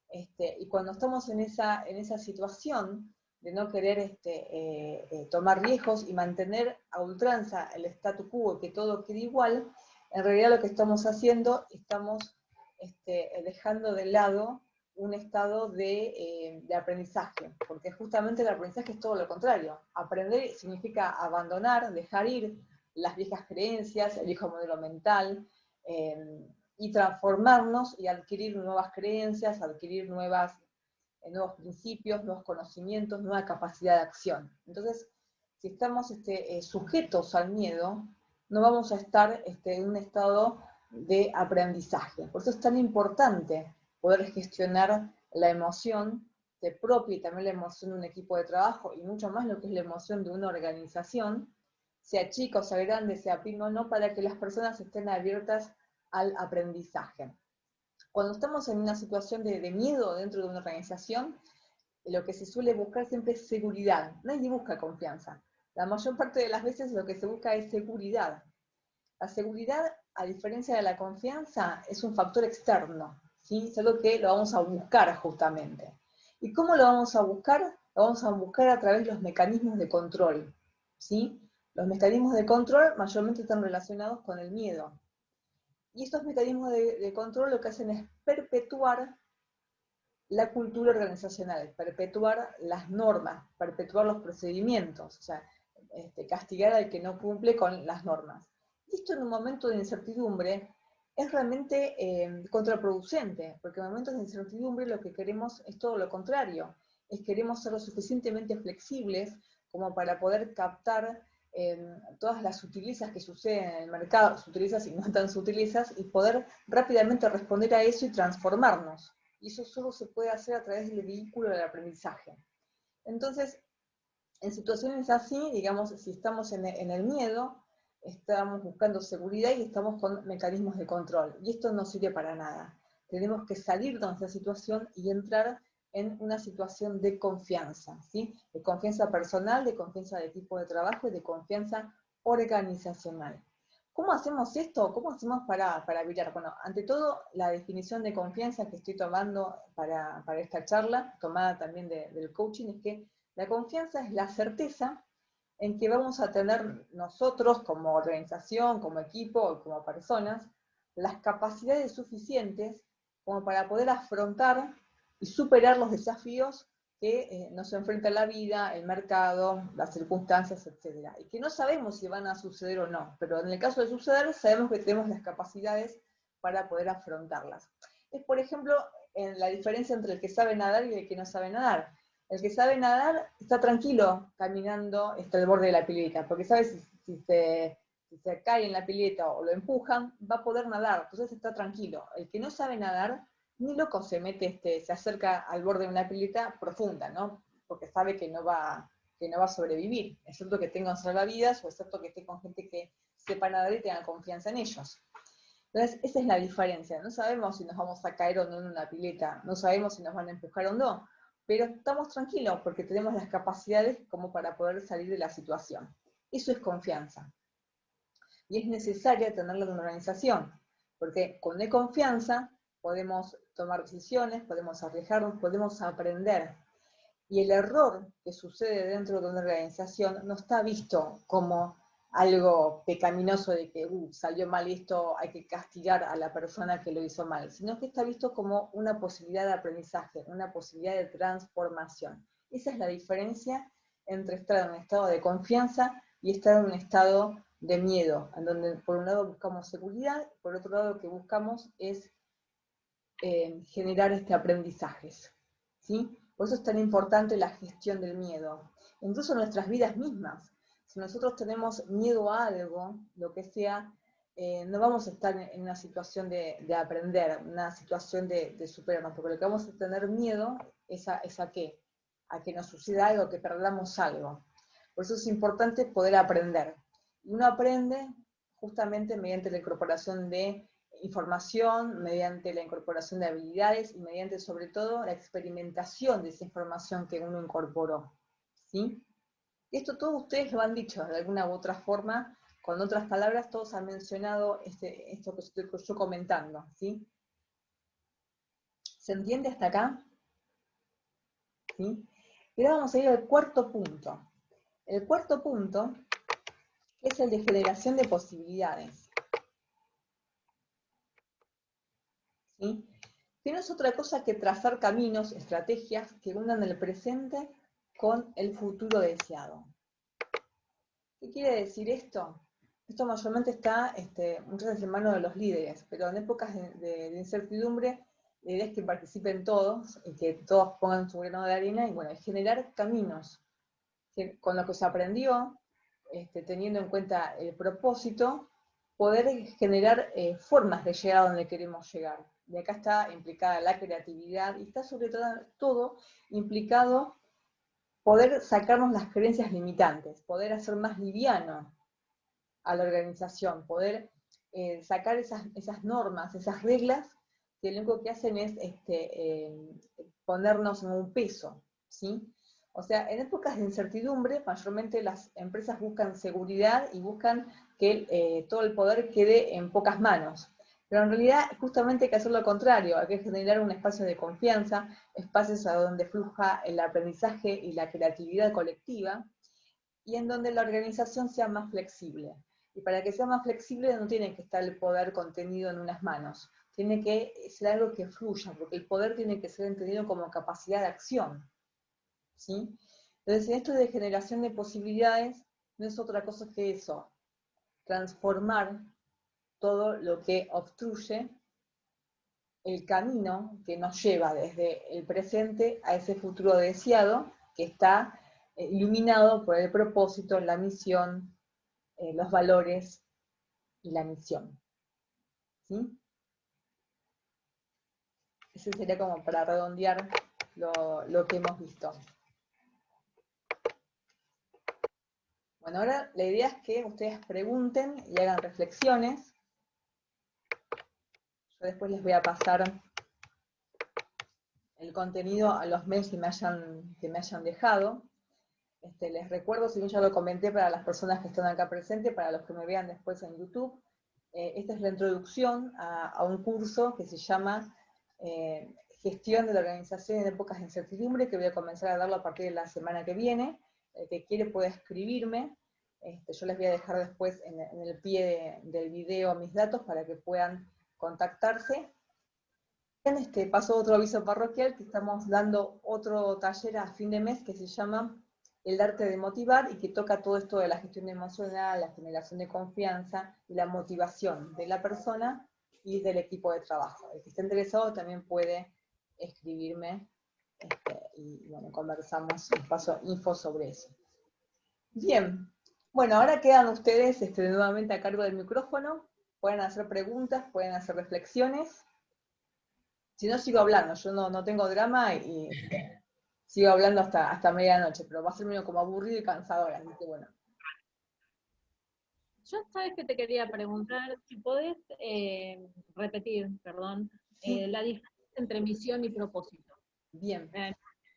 Y cuando estamos en esa situación de no querer tomar riesgos y mantener a ultranza el statu quo, que todo quede igual, en realidad lo que estamos haciendo, estamos dejando de lado un estado de aprendizaje, porque justamente el aprendizaje es todo lo contrario. Aprender significa abandonar, dejar ir las viejas creencias, el viejo modelo mental, y transformarnos y adquirir nuevas creencias, adquirir nuevos principios, nuevos conocimientos, nueva capacidad de acción. Entonces, si estamos sujetos al miedo, no vamos a estar en un estado de aprendizaje. Por eso es tan importante poder gestionar la emoción de propia y también la emoción de un equipo de trabajo, y mucho más lo que es la emoción de una organización, sea chica o sea grande, sea pyme o no, para que las personas estén abiertas al aprendizaje. Cuando estamos en una situación de miedo dentro de una organización, lo que se suele buscar siempre es seguridad. Nadie busca confianza. La mayor parte de las veces lo que se busca es seguridad. La seguridad, a diferencia de la confianza, es un factor externo, ¿sí? Es algo que lo vamos a buscar justamente. ¿Y cómo lo vamos a buscar? Lo vamos a buscar a través de los mecanismos de control, ¿sí? Los mecanismos de control mayormente están relacionados con el miedo. Y estos mecanismos de control lo que hacen es perpetuar la cultura organizacional, perpetuar las normas, perpetuar los procedimientos, o sea, castigar al que no cumple con las normas. Y esto en un momento de incertidumbre es realmente contraproducente, porque en momentos de incertidumbre lo que queremos es todo lo contrario, es queremos ser lo suficientemente flexibles como para poder captar todas las sutilezas que suceden en el mercado, sutilezas y no tan sutilezas, y poder rápidamente responder a eso y transformarnos. Y eso solo se puede hacer a través del vehículo del aprendizaje. Entonces, en situaciones así, digamos, si estamos en el miedo, estamos buscando seguridad y estamos con mecanismos de control. Y esto no sirve para nada. Tenemos que salir de nuestra situación y entrar en una situación de confianza, ¿sí? De confianza personal, de confianza de equipo de trabajo y de confianza organizacional. ¿Cómo hacemos esto? ¿Cómo hacemos para virar? Bueno, ante todo, la definición de confianza que estoy tomando para esta charla, tomada también del coaching, es que la confianza es la certeza en que vamos a tener nosotros como organización, como equipo, como personas, las capacidades suficientes como para poder afrontar y superar los desafíos que nos enfrenta la vida, el mercado, las circunstancias, etc. Y que no sabemos si van a suceder o no, pero en el caso de suceder, sabemos que tenemos las capacidades para poder afrontarlas. Es, por ejemplo, la diferencia entre el que sabe nadar y el que no sabe nadar. El que sabe nadar está tranquilo caminando hasta el borde de la pileta, porque sabe si se cae en la pileta o lo empujan, va a poder nadar, entonces está tranquilo. El que no sabe nadar, ni loco se mete, se acerca al borde de una pileta profunda, ¿no? Porque sabe que no va a sobrevivir, excepto que tenga salvavidas o excepto que esté con gente que sepa nadar y tenga confianza en ellos. Entonces, esa es la diferencia. No sabemos si nos vamos a caer o no en una pileta, no sabemos si nos van a empujar o no, pero estamos tranquilos porque tenemos las capacidades como para poder salir de la situación. Eso es confianza. Y es necesaria tenerla en una organización, porque cuando hay confianza, podemos tomar decisiones, podemos arriesgarnos, podemos aprender. Y el error que sucede dentro de una organización no está visto como algo pecaminoso de que salió mal esto, hay que castigar a la persona que lo hizo mal, sino que está visto como una posibilidad de aprendizaje, una posibilidad de transformación. Esa es la diferencia entre estar en un estado de confianza y estar en un estado de miedo, en donde por un lado buscamos seguridad, por otro lado lo que buscamos es generar aprendizajes, ¿sí? Por eso es tan importante la gestión del miedo, incluso en nuestras vidas mismas. Si nosotros tenemos miedo a algo, lo que sea, no vamos a estar en una situación de aprender, una situación de superarnos, porque lo que vamos a tener miedo es a qué, a que nos suceda algo, que perdamos algo. Por eso es importante poder aprender. Y uno aprende justamente mediante la incorporación de información, mediante la incorporación de habilidades y mediante sobre todo la experimentación de esa información que uno incorporó, ¿sí? Esto todos ustedes lo han dicho de alguna u otra forma, con otras palabras todos han mencionado esto que estoy yo comentando, ¿sí? ¿Se entiende hasta acá? ¿Sí? Y ahora vamos a ir al cuarto punto. El cuarto punto es el de generación de posibilidades, ¿sí? Que no es otra cosa que trazar caminos, estrategias que unan el presente con el futuro deseado. ¿Qué quiere decir esto? Esto mayormente está muchas veces en manos de los líderes, pero en épocas de incertidumbre, la idea es que participen todos y que todos pongan su grano de arena y bueno, es generar caminos con lo que se aprendió, teniendo en cuenta el propósito, poder generar formas de llegar a donde queremos llegar. Y acá está implicada la creatividad y está sobre todo implicado poder sacarnos las creencias limitantes, poder hacer más liviano a la organización, poder sacar esas normas, esas reglas que lo único que hacen es ponernos en un peso, ¿sí? O sea, en épocas de incertidumbre, mayormente las empresas buscan seguridad y buscan que todo el poder quede en pocas manos. Pero en realidad, justamente hay que hacer lo contrario, hay que generar un espacio de confianza, espacios a donde fluja el aprendizaje y la creatividad colectiva, y en donde la organización sea más flexible. Y para que sea más flexible no tiene que estar el poder contenido en unas manos, tiene que ser algo que fluya, porque el poder tiene que ser entendido como capacidad de acción, ¿sí? Entonces, esto de generación de posibilidades no es otra cosa que eso, transformar todo lo que obstruye el camino que nos lleva desde el presente a ese futuro deseado que está iluminado por el propósito, la misión, los valores y la misión. ¿Sí? Ese sería como para redondear lo que hemos visto. Bueno, ahora la idea es que ustedes pregunten y hagan reflexiones. Yo después les voy a pasar el contenido a los mails que me hayan dejado. Les recuerdo, si bien ya lo comenté para las personas que están acá presentes, para los que me vean después en YouTube, esta es la introducción a un curso que se llama Gestión de la Organización en Épocas de Incertidumbre, que voy a comenzar a darlo a partir de la semana que viene. El que quiere puede escribirme. Yo les voy a dejar después en el pie del video mis datos para que puedan contactarse. Paso otro aviso parroquial, que estamos dando otro taller a fin de mes que se llama El arte de motivar, y que toca todo esto de la gestión emocional, la generación de confianza y la motivación de la persona y del equipo de trabajo. El que esté interesado también puede escribirme y bueno, conversamos y paso info sobre eso. Bien, bueno, ahora quedan ustedes nuevamente a cargo del micrófono, pueden hacer preguntas, pueden hacer reflexiones. Si no, sigo hablando, yo no tengo drama y sigo hablando hasta medianoche, pero va a ser medio como aburrido y cansador, así que bueno. Yo sabes que te quería preguntar, si podés repetir, perdón, Sí. la diferencia entre misión y propósito. Bien.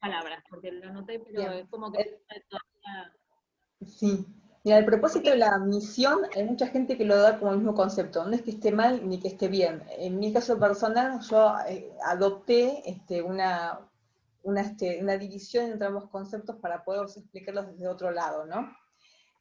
Palabras, porque lo anoté, pero Bien. es como que todavía... Sí. Mira, el propósito de la misión, hay mucha gente que lo da como el mismo concepto, no es que esté mal ni que esté bien. En mi caso personal, yo adopté una división entre ambos conceptos para poder explicarlos desde otro lado, ¿no?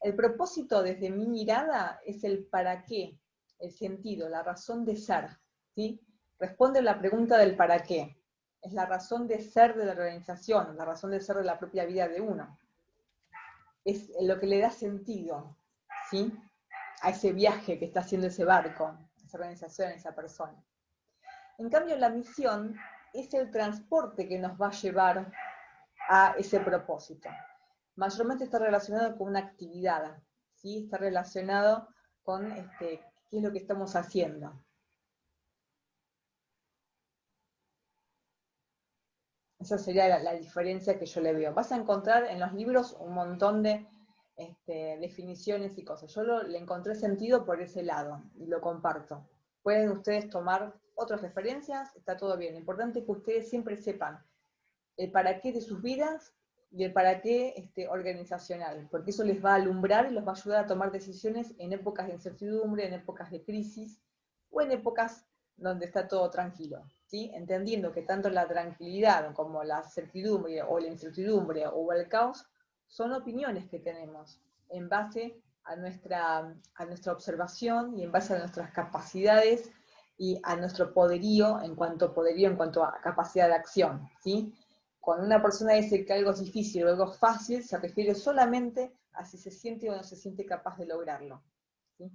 El propósito desde mi mirada es el para qué, el sentido, la razón de ser, ¿sí? Responde a la pregunta del para qué. Es la razón de ser de la organización, la razón de ser de la propia vida de uno. Es lo que le da sentido, ¿sí? A ese viaje que está haciendo ese barco, esa organización, esa persona. En cambio, la misión es el transporte que nos va a llevar a ese propósito. Mayormente está relacionado con una actividad, ¿sí? Está relacionado con qué es lo que estamos haciendo. Esa sería la diferencia que yo le veo. Vas a encontrar en los libros un montón de definiciones y cosas. Yo le encontré sentido por ese lado y lo comparto. Pueden ustedes tomar otras referencias, está todo bien. Lo importante es que ustedes siempre sepan el para qué de sus vidas y el para qué organizacional, porque eso les va a alumbrar y los va a ayudar a tomar decisiones en épocas de incertidumbre, en épocas de crisis, o en épocas donde está todo tranquilo, ¿sí? Entendiendo que tanto la tranquilidad como la certidumbre, o la incertidumbre, o el caos, son opiniones que tenemos en base a nuestra observación y en base a nuestras capacidades y a nuestro poderío en cuanto a capacidad de acción, ¿sí? Cuando una persona dice que algo es difícil o algo es fácil, se refiere solamente a si se siente o no se siente capaz de lograrlo, ¿sí?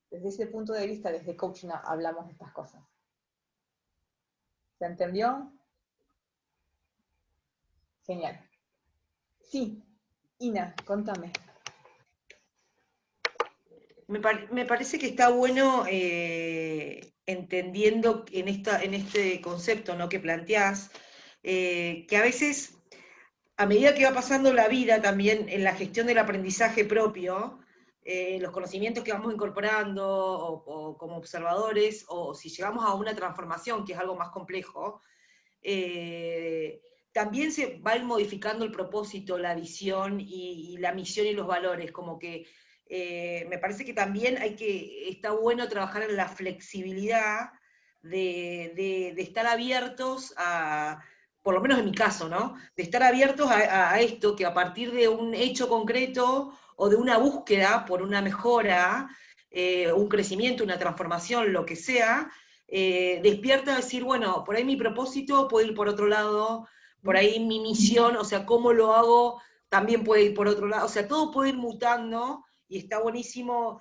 Desde ese punto de vista, desde coaching hablamos de estas cosas. ¿Se entendió? Genial. Sí, Ina, contame. Me parece que está bueno entendiendo en este concepto, ¿no?, que planteás, que a veces, a medida que va pasando la vida también en la gestión del aprendizaje propio, los conocimientos que vamos incorporando o como observadores, o si llegamos a una transformación, que es algo más complejo, también se va a ir modificando el propósito, la visión y la misión y los valores, como que me parece que también está bueno trabajar en la flexibilidad de estar abiertos a, por lo menos en mi caso, ¿no?, de estar abiertos a esto, que a partir de un hecho concreto o de una búsqueda por una mejora, un crecimiento, una transformación, lo que sea, despierta a decir, bueno, por ahí mi propósito puede ir por otro lado, por ahí mi misión, o sea, cómo lo hago, también puede ir por otro lado, o sea, todo puede ir mutando, y está buenísimo,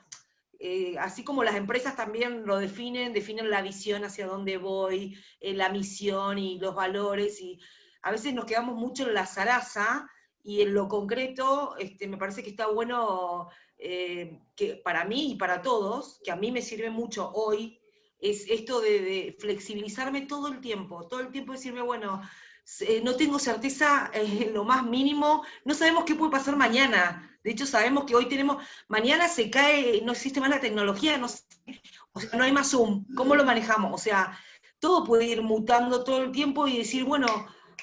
así como las empresas también lo definen la visión hacia dónde voy, la misión y los valores, y a veces nos quedamos mucho en la zaraza, y en lo concreto, me parece que está bueno, que para mí y para todos, que a mí me sirve mucho hoy, es esto de flexibilizarme todo el tiempo decirme, bueno, no tengo certeza en lo más mínimo, no sabemos qué puede pasar mañana, de hecho sabemos que hoy mañana se cae, no existe más la tecnología, no sé, o sea, no hay más Zoom, ¿cómo lo manejamos? O sea, todo puede ir mutando todo el tiempo y decir, bueno,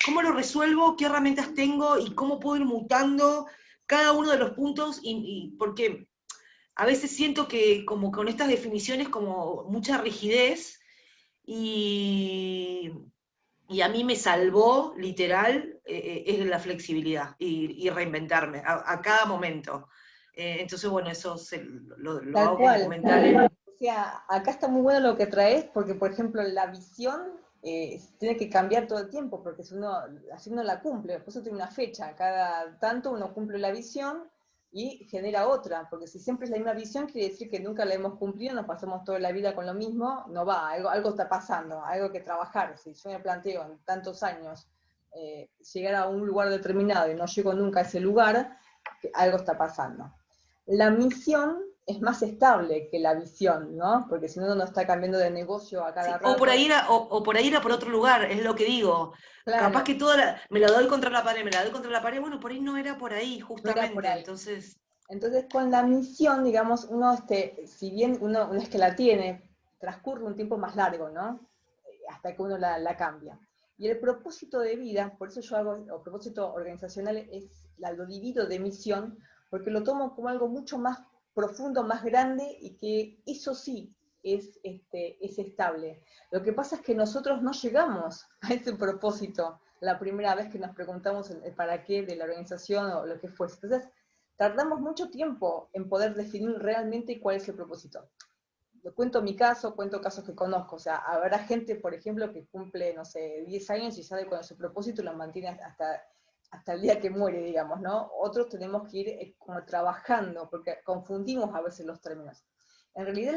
¿cómo lo resuelvo? ¿Qué herramientas tengo? ¿Y cómo puedo ir mutando cada uno de los puntos? Porque a veces siento que como con estas definiciones como mucha rigidez, y a mí me salvó, literal, es la flexibilidad y reinventarme a cada momento. Entonces, bueno, eso lo Tal hago como cual. comentario. O sea, acá está muy bueno lo que traes, porque, por ejemplo, la visión tiene que cambiar todo el tiempo, porque así uno la cumple, por eso tiene una fecha, cada tanto uno cumple la visión y genera otra, porque si siempre es la misma visión, quiere decir que nunca la hemos cumplido, nos pasamos toda la vida con lo mismo, no va, algo está pasando, algo que trabajar. Si yo me planteo en tantos años llegar a un lugar determinado y no llego nunca a ese lugar, algo está pasando. La misión es más estable que la visión, ¿no? Porque si no, uno está cambiando de negocio a cada rato. O por ahí era por otro lugar, es lo que digo. Claro. Capaz que me la doy contra la pared, bueno, por ahí no era por ahí, justamente. No era por ahí. Entonces, con la misión, digamos, uno, si bien uno es que la tiene, transcurre un tiempo más largo, ¿no? Hasta que uno la cambia. Y el propósito de vida, por eso yo hago, o propósito organizacional, lo divido de misión, porque lo tomo como algo mucho más profundo, más grande, y que eso sí es estable. Lo que pasa es que nosotros no llegamos a ese propósito la primera vez que nos preguntamos el para qué de la organización o lo que fuese. Entonces, tardamos mucho tiempo en poder definir realmente cuál es el propósito. Cuento mi caso, cuento casos que conozco, o sea, habrá gente, por ejemplo, que cumple, no sé, 10 años y sabe cuál es su propósito y lo mantiene hasta el día que muere, digamos, ¿no? Otros tenemos que ir como trabajando, porque confundimos a veces los términos. En realidad,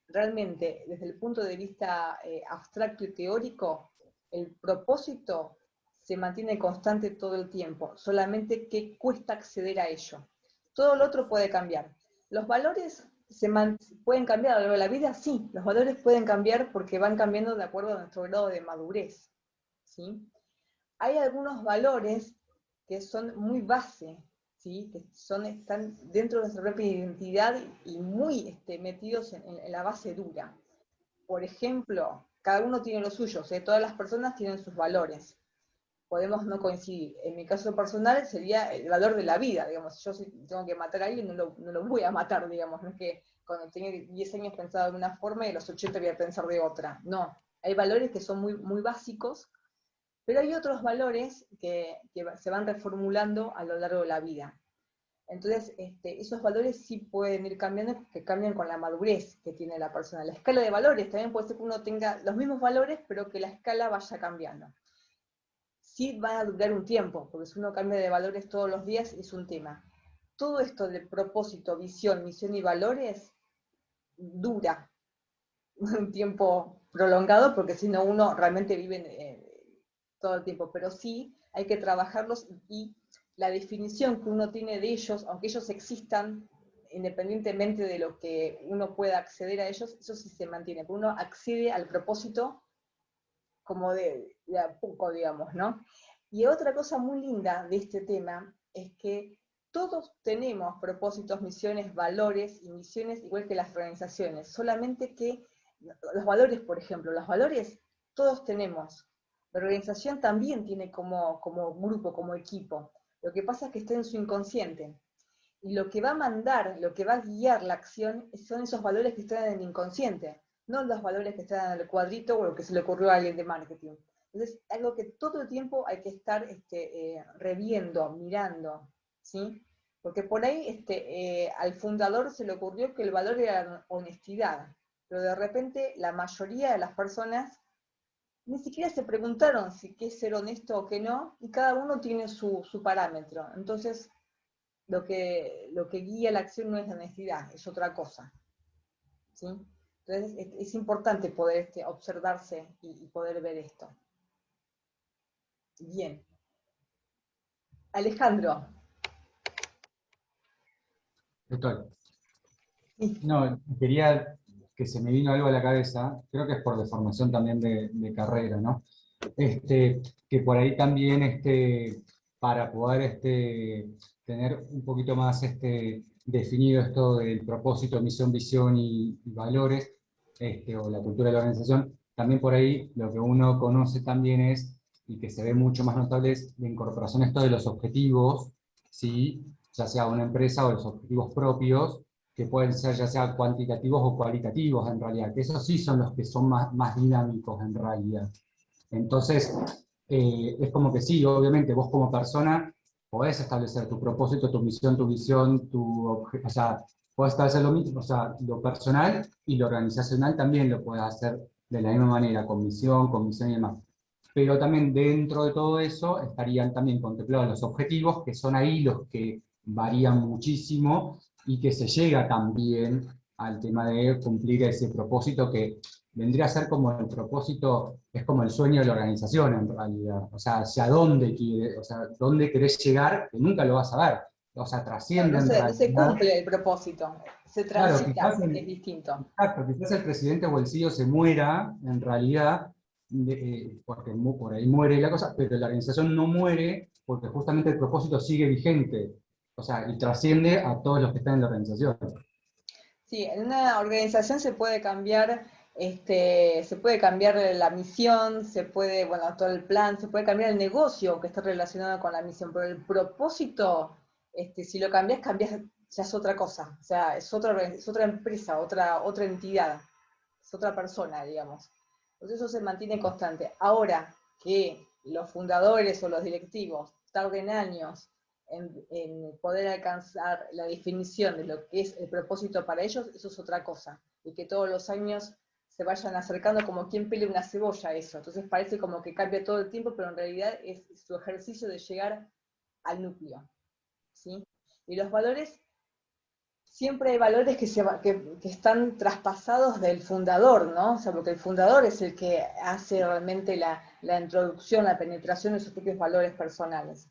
realmente, desde el punto de vista abstracto y teórico, el propósito se mantiene constante todo el tiempo, solamente que cuesta acceder a ello. Todo lo otro puede cambiar. Los valores pueden cambiar a lo largo de la vida, sí, los valores pueden cambiar porque van cambiando de acuerdo a nuestro grado de madurez, ¿sí? Hay algunos valores que son muy base, ¿sí? Que están dentro de nuestra propia identidad y muy metidos en la base dura. Por ejemplo, cada uno tiene los suyos, todas las personas tienen sus valores. Podemos no coincidir. En mi caso personal sería el valor de la vida, digamos. Yo si tengo que matar a alguien, no lo voy a matar, digamos. No es que cuando tenía 10 años pensaba de una forma y a los 80 voy a pensar de otra. No. Hay valores que son muy, muy básicos, pero hay otros valores que se van reformulando a lo largo de la vida. Entonces, esos valores sí pueden ir cambiando, que cambian con la madurez que tiene la persona. La escala de valores también puede ser que uno tenga los mismos valores, pero que la escala vaya cambiando. Sí va a durar un tiempo, porque si uno cambia de valores todos los días es un tema. Todo esto de propósito, visión, misión y valores dura un tiempo prolongado, porque si no uno realmente vive todo el tiempo, pero sí hay que trabajarlos y la definición que uno tiene de ellos, aunque ellos existan, independientemente de lo que uno pueda acceder a ellos, eso sí se mantiene, porque uno accede al propósito como de a poco, digamos, ¿no? Y otra cosa muy linda de este tema es que todos tenemos propósitos, misiones, valores y misiones igual que las organizaciones, solamente que los valores, por ejemplo, los valores todos tenemos. La organización también tiene como grupo, como equipo. Lo que pasa es que está en su inconsciente. Y lo que va a mandar, lo que va a guiar la acción son esos valores que están en el inconsciente, no los valores que están en el cuadrito o lo que se le ocurrió a alguien de marketing. Entonces, algo que todo el tiempo hay que estar reviendo, mirando, ¿sí? Porque por ahí al fundador se le ocurrió que el valor era la honestidad, pero de repente la mayoría de las personas ni siquiera se preguntaron si qué es ser honesto o qué no, y cada uno tiene su parámetro. Entonces, lo que guía la acción no es la honestidad, es otra cosa, ¿sí? Entonces es importante poder observarse y poder ver esto. Bien. Alejandro. Doctor. Sí. No, quería que se me vino algo a la cabeza, creo que es por deformación también de carrera, ¿no? Que por ahí también, para poder tener un poquito más definido esto del propósito, misión, visión y valores, o la cultura de la organización, también por ahí lo que uno conoce también es, y que se ve mucho más notable, es la incorporación esto de los objetivos, ¿sí? Ya sea una empresa o los objetivos propios, que pueden ser ya sea cuantitativos o cualitativos en realidad, que esos sí son los que son más dinámicos en realidad. Entonces, es como que sí, obviamente vos como persona podés establecer tu propósito, tu misión, tu visión, o sea, podés establecer lo mismo, o sea, lo personal y lo organizacional también lo podés hacer de la misma manera, con misión y demás. Pero también dentro de todo eso estarían también contemplados los objetivos, que son ahí los que varían muchísimo, y que se llega también al tema de cumplir ese propósito que vendría a ser como el propósito, es como el sueño de la organización en realidad, o sea, hacia dónde quiere, o sea, dónde querés llegar, que nunca lo vas a ver, o sea, trasciende en realidad. No se cumple el propósito, se transita, claro, es distinto. Exacto, quizás el presidente o el CEO se muera, en realidad, porque por ahí muere la cosa, pero la organización no muere porque justamente el propósito sigue vigente, o sea, y trasciende a todos los que están en la organización. Sí, en una organización se puede cambiar la misión, se puede, bueno, todo el plan, se puede cambiar el negocio que está relacionado con la misión, pero el propósito si lo cambias, ya es otra cosa, o sea, es otra empresa, otra entidad, es otra persona, digamos. Entonces eso se mantiene constante. Ahora que los fundadores o los directivos tarden años en poder alcanzar la definición de lo que es el propósito para ellos, eso es otra cosa. Y que todos los años se vayan acercando como quien pele una cebolla a eso. Entonces parece como que cambia todo el tiempo, pero en realidad es su ejercicio de llegar al núcleo, ¿sí? Y los valores, siempre hay valores que están traspasados del fundador, ¿no? O sea, porque el fundador es el que hace realmente la introducción, la penetración de sus propios valores personales.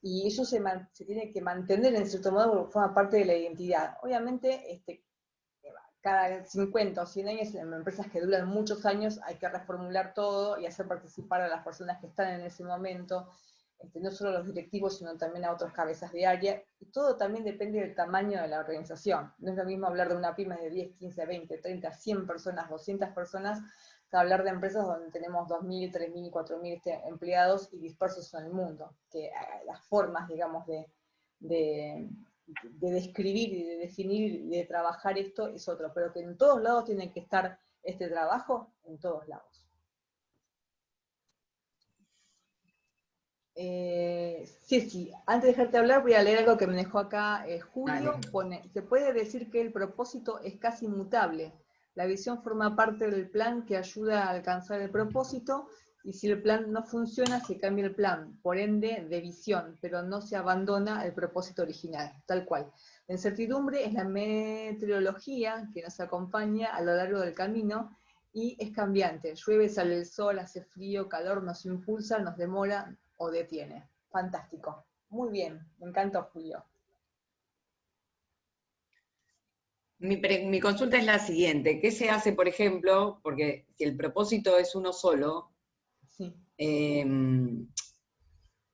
Y eso se tiene que mantener en cierto modo porque forma parte de la identidad. Obviamente, cada 50 o 100 años, en empresas que duran muchos años, hay que reformular todo y hacer participar a las personas que están en ese momento, no solo a los directivos, sino también a otras cabezas de área, y todo también depende del tamaño de la organización. No es lo mismo hablar de una pyme de 10, 15, 20, 30, 100 personas, 200 personas, que hablar de empresas donde tenemos 2.000, 3.000, 4.000 empleados y dispersos en el mundo, que las formas, digamos, de describir y de definir y de trabajar esto es otro, pero que en todos lados tiene que estar este trabajo, en todos lados. Sí, antes de dejarte hablar voy a leer algo que me dejó acá Julio. Se puede decir que el propósito es casi inmutable. La visión forma parte del plan que ayuda a alcanzar el propósito, y si el plan no funciona, se cambia el plan, por ende de visión, pero no se abandona el propósito original, tal cual. La incertidumbre es la meteorología que nos acompaña a lo largo del camino, y es cambiante. Llueve, sale el sol, hace frío, calor, nos impulsa, nos demora o detiene. Fantástico. Muy bien, me encantó, Julio. Mi consulta es la siguiente. ¿Qué se hace, por ejemplo, porque si el propósito es uno solo, sí.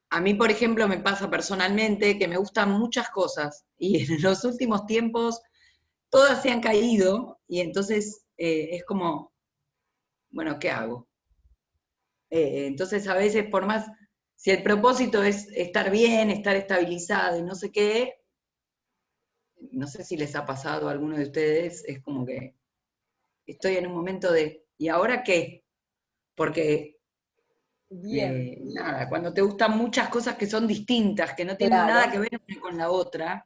A mí, por ejemplo, me pasa personalmente que me gustan muchas cosas y en los últimos tiempos todas se han caído y entonces es como, bueno, ¿qué hago? Entonces a veces por más, si el propósito es estar bien, estar estabilizado y no sé qué, no sé si les ha pasado a alguno de ustedes, es como que estoy en un momento de, ¿y ahora qué? Porque bien. nada, cuando te gustan muchas cosas que son distintas, que no tienen Claro. nada que ver una con la otra.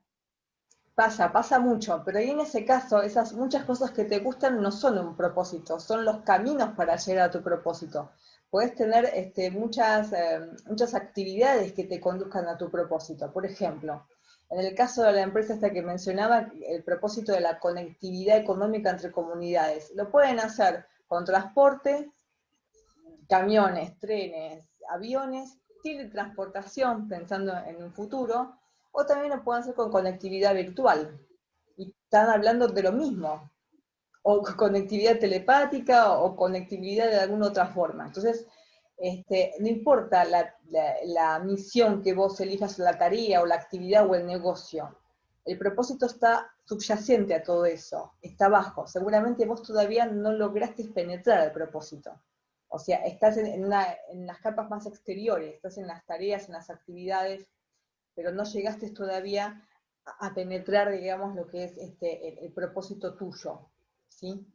Pasa mucho, pero ahí en ese caso, esas muchas cosas que te gustan no son un propósito, son los caminos para llegar a tu propósito. Puedes tener muchas actividades que te conduzcan a tu propósito. Por ejemplo, en el caso de la empresa esta que mencionaba, el propósito de la conectividad económica entre comunidades. Lo pueden hacer con transporte, camiones, trenes, aviones, teletransportación, pensando en un futuro, o también lo pueden hacer con conectividad virtual. Y están hablando de lo mismo, o conectividad telepática, o conectividad de alguna otra forma. Entonces, no importa la misión que vos elijas, la tarea, o la actividad, o el negocio, el propósito está subyacente a todo eso, está abajo. Seguramente vos todavía no lograste penetrar el propósito. O sea, estás en las capas más exteriores, estás en las tareas, en las actividades, pero no llegaste todavía a penetrar, digamos, lo que es el propósito tuyo, ¿sí?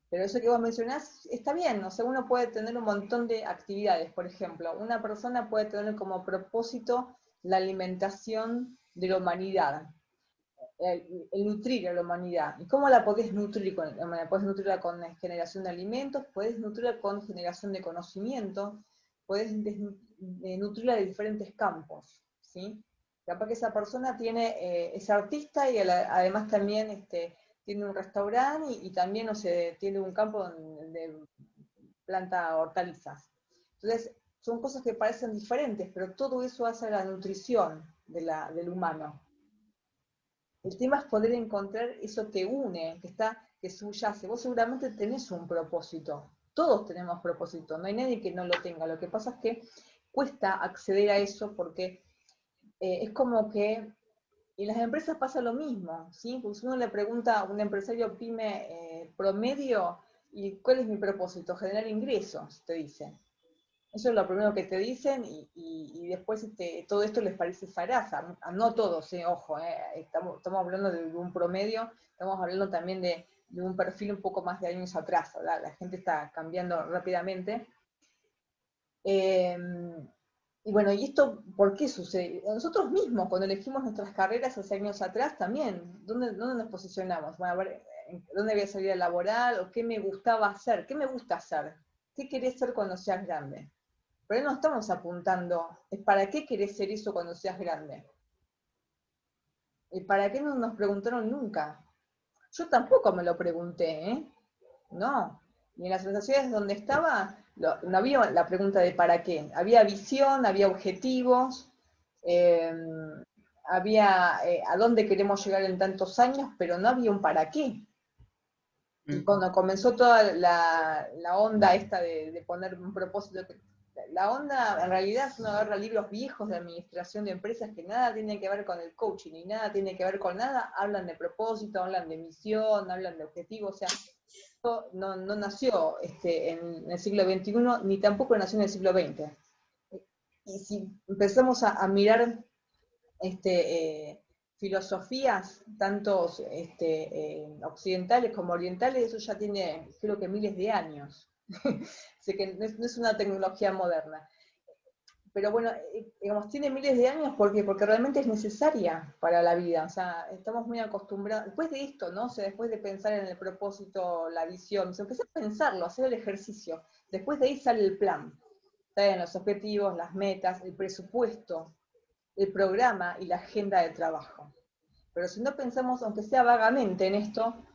Pero eso que vos mencionás está bien, o sea, uno puede tener un montón de actividades. Por ejemplo, una persona puede tener como propósito la alimentación de la humanidad, el nutrir a la humanidad. ¿Y cómo la podés nutrir? Podés nutrirla con generación de alimentos, podés nutrirla con generación de conocimiento, podés nutrirla de diferentes campos, ¿sí? Capaz que esa persona es artista y además también tiene un restaurante y también, no sé, tiene un campo donde planta hortalizas. Entonces, son cosas que parecen diferentes, pero todo eso hace la nutrición del humano. El tema es poder encontrar eso que une, que subyace. Vos seguramente tenés un propósito. Todos tenemos propósito, no hay nadie que no lo tenga. Lo que pasa es que cuesta acceder a eso porque es como que en las empresas pasa lo mismo, ¿sí? Porque si uno le pregunta a un empresario pyme promedio, ¿y cuál es mi propósito? Generar ingresos, te dice. Eso es lo primero que te dicen y después todo esto les parece zaraza. No todos, ojo, estamos hablando de un promedio, estamos hablando también de un perfil un poco más de años atrás, ¿verdad? La gente está cambiando rápidamente. Y bueno, ¿y esto por qué sucede? Nosotros mismos, cuando elegimos nuestras carreras hace años atrás también, ¿dónde nos posicionamos? Bueno, a ver, ¿dónde voy a salir a laborar? ¿O qué me gustaba hacer? ¿Qué me gusta hacer? ¿Qué querés ser cuando seas grande? Pero no estamos apuntando, ¿para qué querés ser eso cuando seas grande? ¿Y para qué no nos preguntaron nunca? Yo tampoco me lo pregunté, ¿eh? No. Y en las organizaciones donde estaba, no había la pregunta de para qué. Había visión, había objetivos, había a dónde queremos llegar en tantos años, pero no había un para qué. Y cuando comenzó toda la onda esta de poner un propósito, la onda en realidad es uno agarra libros viejos de administración de empresas que nada tienen que ver con el coaching, ni nada tiene que ver con nada, hablan de propósito, hablan de misión, hablan de objetivos, o sea, esto no nació en el siglo XXI, ni tampoco nació en el siglo XX. Y si empezamos a mirar filosofías, tanto occidentales como orientales, eso ya tiene, creo que miles de años. Sé que no es una tecnología moderna. Pero bueno, digamos, tiene miles de años, ¿por qué? Porque realmente es necesaria para la vida. O sea, estamos muy acostumbrados, después de esto, ¿no? O sea, después de pensar en el propósito, la visión, se empezó a pensarlo, a hacer el ejercicio. Después de ahí sale el plan. Salen los objetivos, las metas, el presupuesto, el programa y la agenda de trabajo. Pero si no pensamos, aunque sea vagamente en esto,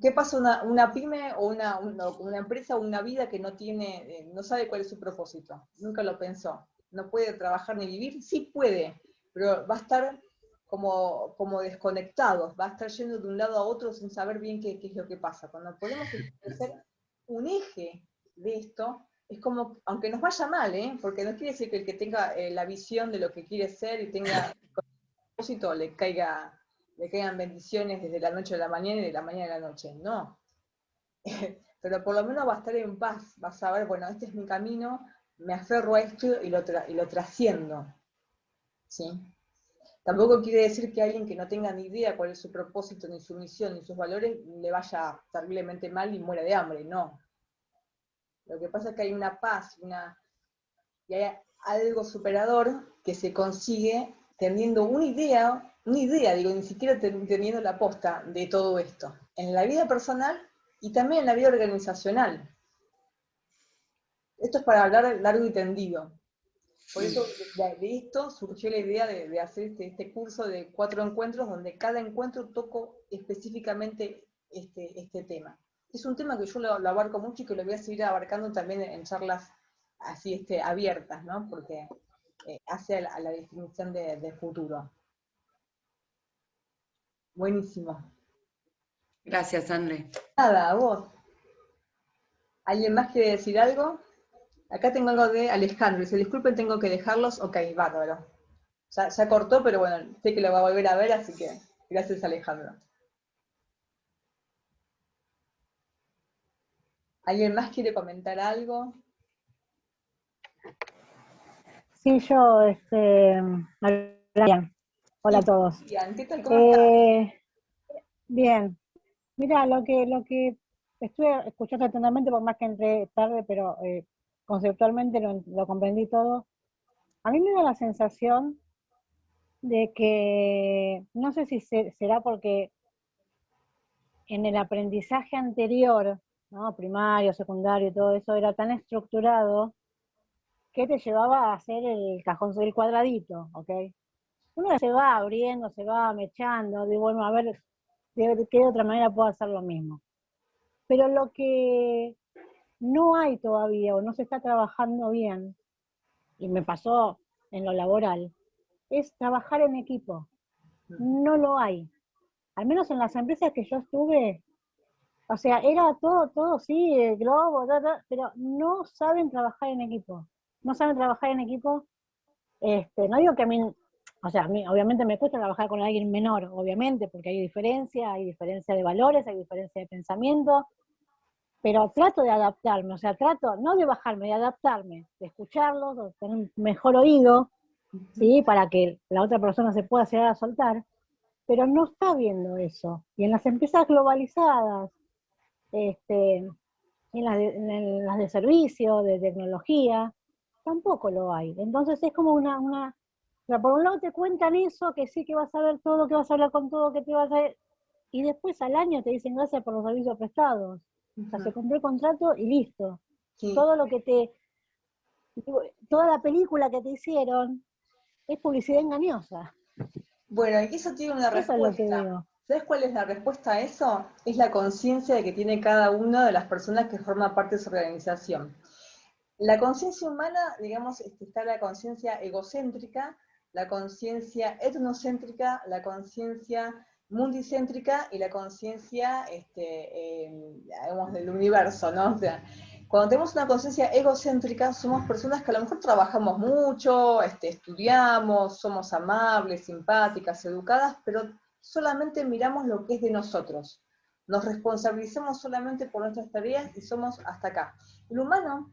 ¿qué pasa una pyme o una empresa o una vida que no tiene, no sabe cuál es su propósito? Nunca lo pensó. ¿No puede trabajar ni vivir? Sí puede, pero va a estar como desconectado, va a estar yendo de un lado a otro sin saber bien qué es lo que pasa. Cuando podemos establecer un eje de esto, es como, aunque nos vaya mal, porque no quiere decir que el que tenga la visión de lo que quiere ser y tenga propósito le caigan bendiciones desde la noche a la mañana y de la mañana a la noche, no. Pero por lo menos va a estar en paz, va a saber, bueno, este es mi camino, me aferro a esto y lo trasciendo, ¿sí? Tampoco quiere decir que alguien que no tenga ni idea cuál es su propósito, ni su misión, ni sus valores, le vaya terriblemente mal y muera de hambre, no. Lo que pasa es que hay una paz, y hay algo superador que se consigue teniendo una idea, digo, ni siquiera teniendo la posta de todo esto, en la vida personal y también en la vida organizacional. Esto es para hablar largo y tendido. Por eso de esto surgió la idea de hacer este curso de 4 encuentros, donde cada encuentro toco específicamente este tema. Es un tema que yo lo abarco mucho y que lo voy a seguir abarcando también en charlas así abiertas, ¿no? Porque hace a la definición de futuro. Buenísimo. Gracias, André. Nada, a vos. ¿Alguien más quiere decir algo? Acá tengo algo de Alejandro. Dice, disculpen, tengo que dejarlos. Ok, bárbaro. Ya cortó, pero bueno, sé que lo va a volver a ver, así que gracias, Alejandro. ¿Alguien más quiere comentar algo? Sí, yo, hola a todos. Bien, ¿qué tal? ¿Cómo estás? Bien. Mira, lo que estuve escuchando atentamente, por más que entré tarde, pero conceptualmente lo comprendí todo. A mí me da la sensación de que, no sé si será porque en el aprendizaje anterior, ¿no? Primario, secundario y todo eso, era tan estructurado que te llevaba a hacer el cajón del cuadradito, ¿ok? Uno se va abriendo, se va mechando, de bueno, a ver de qué otra manera puedo hacer lo mismo. Pero lo que no hay todavía o no se está trabajando bien, y me pasó en lo laboral, es trabajar en equipo. No lo hay. Al menos en las empresas que yo estuve, o sea, era todo sí, el globo, pero no saben trabajar en equipo. No saben trabajar en equipo. No digo que a mí, o sea, a mí obviamente me cuesta trabajar con alguien menor, obviamente, porque hay diferencia de valores, hay diferencia de pensamiento, pero trato de adaptarme, o sea, trato no de bajarme, de adaptarme, de escucharlos, de tener un mejor oído, ¿sí? Para que la otra persona se pueda llegar a soltar, pero no está viendo eso. Y en las empresas globalizadas, en las de servicio, de tecnología, tampoco lo hay. Entonces es como o sea, por un lado te cuentan eso, que sí que vas a ver todo, que vas a hablar con todo, que te vas a ver, y después al año te dicen gracias por los servicios prestados. O sea, se cumplió el contrato y listo. Sí. Todo lo que toda la película que te hicieron es publicidad engañosa. Bueno, y eso tiene una Eso es lo que respuesta. veo. ¿Sabes cuál es la respuesta a eso? Es la conciencia de que tiene cada una de las personas que forman parte de su organización. La conciencia humana, digamos, está la conciencia egocéntrica, la conciencia etnocéntrica, la conciencia mundicéntrica y la conciencia, digamos, del universo, ¿no? O sea, cuando tenemos una conciencia egocéntrica, somos personas que a lo mejor trabajamos mucho, estudiamos, somos amables, simpáticas, educadas, pero solamente miramos lo que es de nosotros. Nos responsabilizamos solamente por nuestras tareas y somos hasta acá. El humano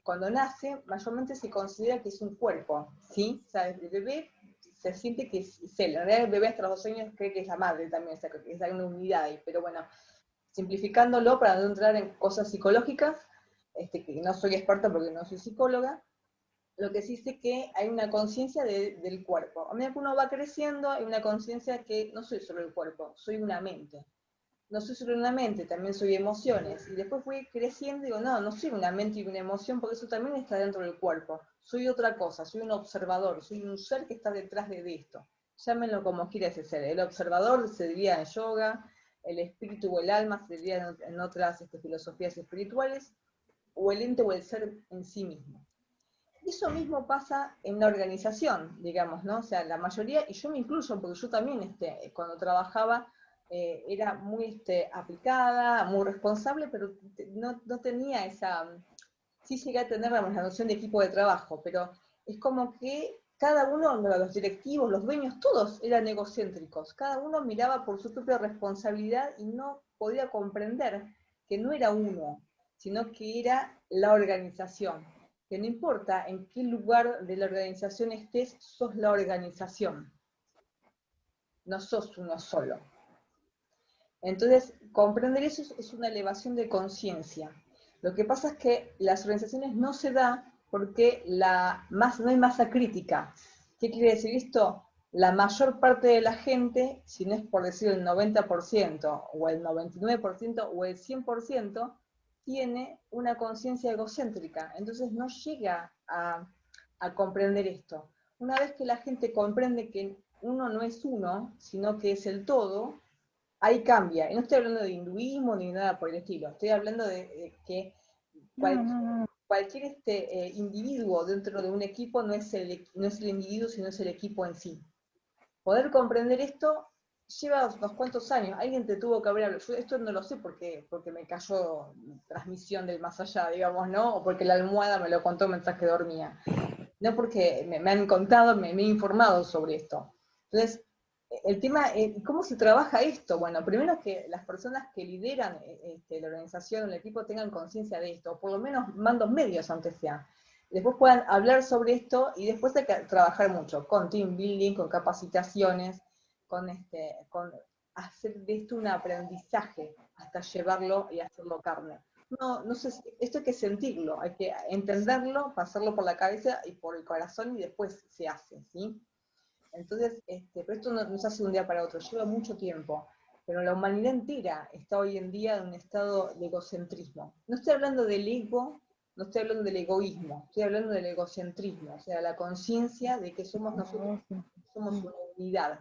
cuando nace, mayormente se considera que es un cuerpo, ¿sí? O sea, el bebé se siente que es él. En realidad el bebé hasta los 2 años cree que es la madre también, o sea, que es una unidad ahí. Pero bueno, simplificándolo para no entrar en cosas psicológicas, que no soy experta porque no soy psicóloga, lo que sí sé que hay una conciencia del cuerpo. A medida que uno va creciendo, hay una conciencia que no soy solo el cuerpo, soy una mente. No soy solo una mente, también soy emociones. Y después fui creciendo y digo, no soy una mente y una emoción, porque eso también está dentro del cuerpo. Soy otra cosa, soy un observador, soy un ser que está detrás de esto. Llámenlo como quiera ese ser. El observador se diría en yoga, el espíritu o el alma se diría en otras filosofías espirituales, o el ente o el ser en sí mismo. Eso mismo pasa en la organización, digamos, ¿no? O sea, la mayoría, y yo me incluyo, porque yo también cuando trabajaba era muy aplicada, muy responsable, pero no tenía esa, sí llegué a tener la noción de equipo de trabajo, pero es como que cada uno, los directivos, los dueños, todos eran egocéntricos, cada uno miraba por su propia responsabilidad y no podía comprender que no era uno, sino que era la organización. Que no importa en qué lugar de la organización estés, sos la organización. No sos uno solo. Entonces, comprender eso es una elevación de conciencia. Lo que pasa es que las organizaciones no se da porque no hay masa crítica. ¿Qué quiere decir esto? La mayor parte de la gente, si no es por decir el 90%, o el 99%, o el 100%, tiene una conciencia egocéntrica. Entonces no llega a comprender esto. Una vez que la gente comprende que uno no es uno, sino que es el todo, ahí cambia. Y no estoy hablando de hinduismo ni nada por el estilo. Estoy hablando de que cualquier individuo dentro de un equipo no es el individuo, sino es el equipo en sí. Poder comprender esto lleva unos cuantos años. Alguien te tuvo que haber hablado. Yo esto no lo sé porque me cayó transmisión del más allá, digamos, ¿no? O porque la almohada me lo contó mientras que dormía. No porque me han contado, me he informado sobre esto. Entonces, el tema, ¿cómo se trabaja esto? Bueno, primero que las personas que lideran la organización, el equipo, tengan conciencia de esto, o por lo menos mandos medios, aunque sea. Después puedan hablar sobre esto, y después hay que trabajar mucho, con team building, con capacitaciones, con hacer de esto un aprendizaje, hasta llevarlo y hacerlo carne. No sé, esto hay que sentirlo, hay que entenderlo, pasarlo por la cabeza y por el corazón, y después se hace, ¿sí? Entonces, pero esto no se hace de un día para otro, lleva mucho tiempo. Pero la humanidad entera está hoy en día en un estado de egocentrismo. No estoy hablando del ego, no estoy hablando del egoísmo, estoy hablando del egocentrismo, o sea, la conciencia de que somos nosotros, somos una unidad.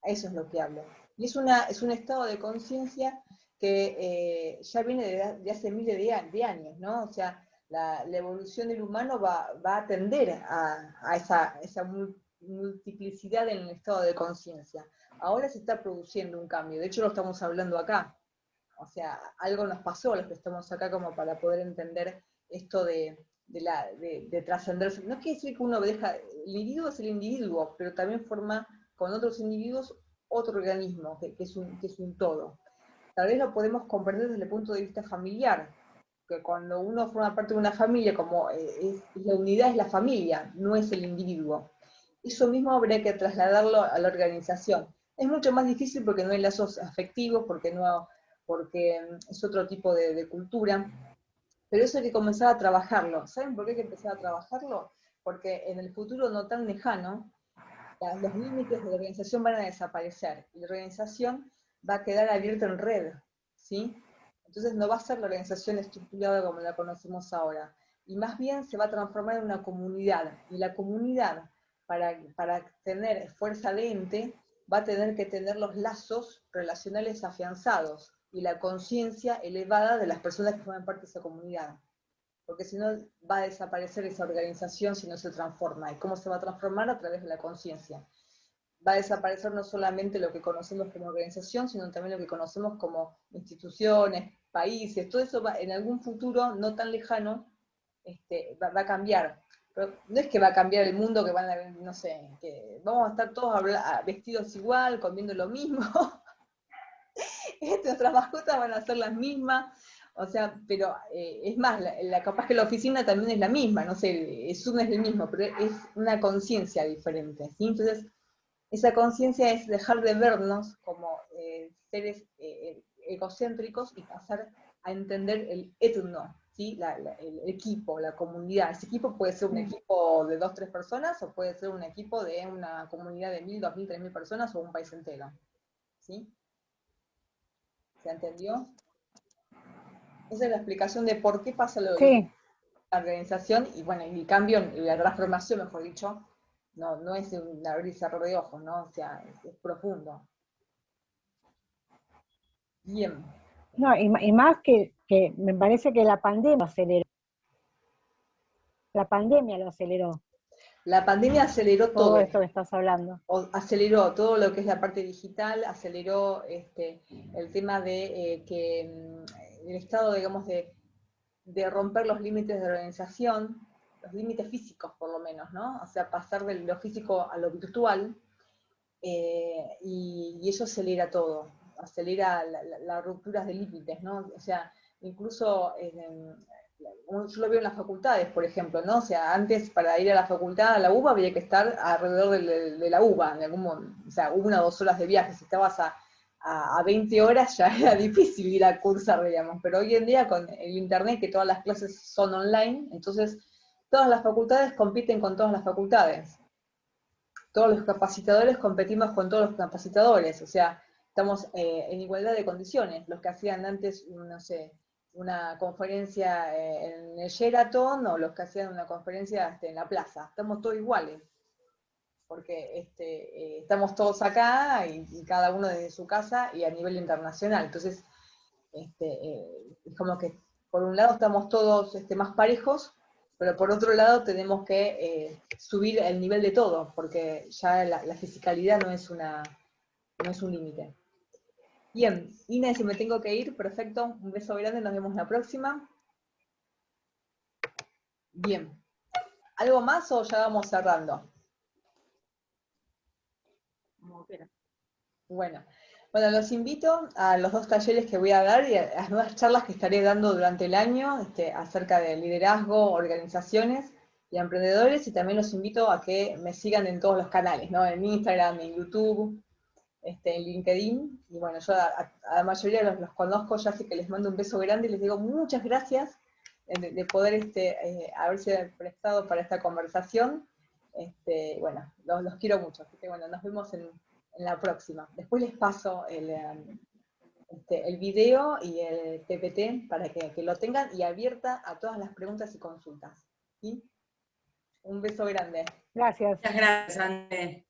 Eso es lo que hablo. Y es un estado de conciencia que ya viene de hace miles de años, ¿no? O sea, la evolución del humano va a tender a esa multiplicidad en el estado de conciencia. Ahora se está produciendo un cambio, de hecho lo estamos hablando acá. O sea, algo nos pasó a los que estamos acá como para poder entender esto de trascender. No quiere decir que uno deja, el individuo es el individuo, pero también forma con otros individuos otro organismo, que es un todo. tal vez lo podemos comprender desde el punto de vista familiar, que cuando uno forma parte de una familia, como la unidad es la familia, no es el individuo. Eso mismo habría que trasladarlo a la organización. Es mucho más difícil porque no hay lazos afectivos, porque es otro tipo de cultura, pero eso hay que comenzar a trabajarlo. ¿Saben por qué hay que empezar a trabajarlo? Porque en el futuro no tan lejano, los límites de la organización van a desaparecer, y la organización va a quedar abierta en red, ¿sí? Entonces no va a ser la organización estructurada como la conocemos ahora, y más bien se va a transformar en una comunidad, y la comunidad, para tener fuerza de ente, va a tener que tener los lazos relacionales afianzados, y la conciencia elevada de las personas que forman parte de esa comunidad. Porque si no va a desaparecer esa organización si no se transforma. ¿Y cómo se va a transformar? A través de la conciencia. Va a desaparecer no solamente lo que conocemos como organización, sino también lo que conocemos como instituciones, países, todo eso va, en algún futuro no tan lejano va a cambiar. Pero no es que va a cambiar el mundo, que van a, no sé, que vamos a estar todos vestidos igual, comiendo lo mismo, nuestras mascotas van a ser las mismas, o sea, pero es más, capaz que la oficina también es la misma, no sé, Zoom es el mismo, pero es una conciencia diferente, ¿sí? Entonces, esa conciencia es dejar de vernos como seres egocéntricos y pasar a entender el etno, ¿sí? El equipo, la comunidad. Ese equipo puede ser un equipo de 2, 3 personas, o puede ser un equipo de una comunidad de 1000, 2000, 3000 personas, o un país entero, ¿sí? ¿Se entendió? Esa es la explicación de por qué pasa lo de la organización, y bueno, el cambio, la transformación, mejor dicho, no es un abrir y cerrar de ojos, ¿no? O sea, es profundo. Bien. No, y más que me parece que la pandemia aceleró. La pandemia lo aceleró. La pandemia aceleró todo esto que estás hablando. Aceleró todo lo que es la parte digital, aceleró el tema de que el estado, digamos, de romper los límites de organización, los límites físicos por lo menos, ¿no? O sea, pasar de lo físico a lo virtual, y eso acelera todo, acelera las rupturas de límites, ¿no? O sea, incluso yo lo veo en las facultades, por ejemplo, ¿no? O sea, antes para ir a la facultad, a la UBA, había que estar alrededor de la UBA, o sea, 1 o 2 horas de viaje. Si estabas a 20 horas ya era difícil ir a cursar, digamos, pero hoy en día con el internet, que todas las clases son online, entonces todas las facultades compiten con todas las facultades. Todos los capacitadores competimos con todos los capacitadores, o sea, estamos en igualdad de condiciones. Los que hacían antes, no sé, una conferencia en el Sheraton, o los que hacían una conferencia en la plaza, estamos todos iguales, porque estamos todos acá, y cada uno desde su casa y a nivel internacional. Entonces, es como que por un lado estamos todos más parejos, pero por otro lado tenemos que subir el nivel de todo, porque ya la fisicalidad no es un límite. Bien, Inés, si me tengo que ir, perfecto, un beso grande, nos vemos la próxima. Bien, ¿algo más o ya vamos cerrando? Bueno, los invito a los 2 talleres que voy a dar y a las nuevas charlas que estaré dando durante el año acerca de liderazgo, organizaciones y emprendedores, y también los invito a que me sigan en todos los canales, ¿no? En Instagram, en YouTube, en LinkedIn, y bueno, yo a la mayoría los conozco, ya sé que les mando un beso grande y les digo muchas gracias de poder haberse prestado para esta conversación. Bueno, los quiero mucho, así que bueno, nos vemos en la próxima. Después les paso el video y el PPT para que lo tengan, y abierta a todas las preguntas y consultas. ¿Sí? Un beso grande. Gracias. Muchas gracias, André.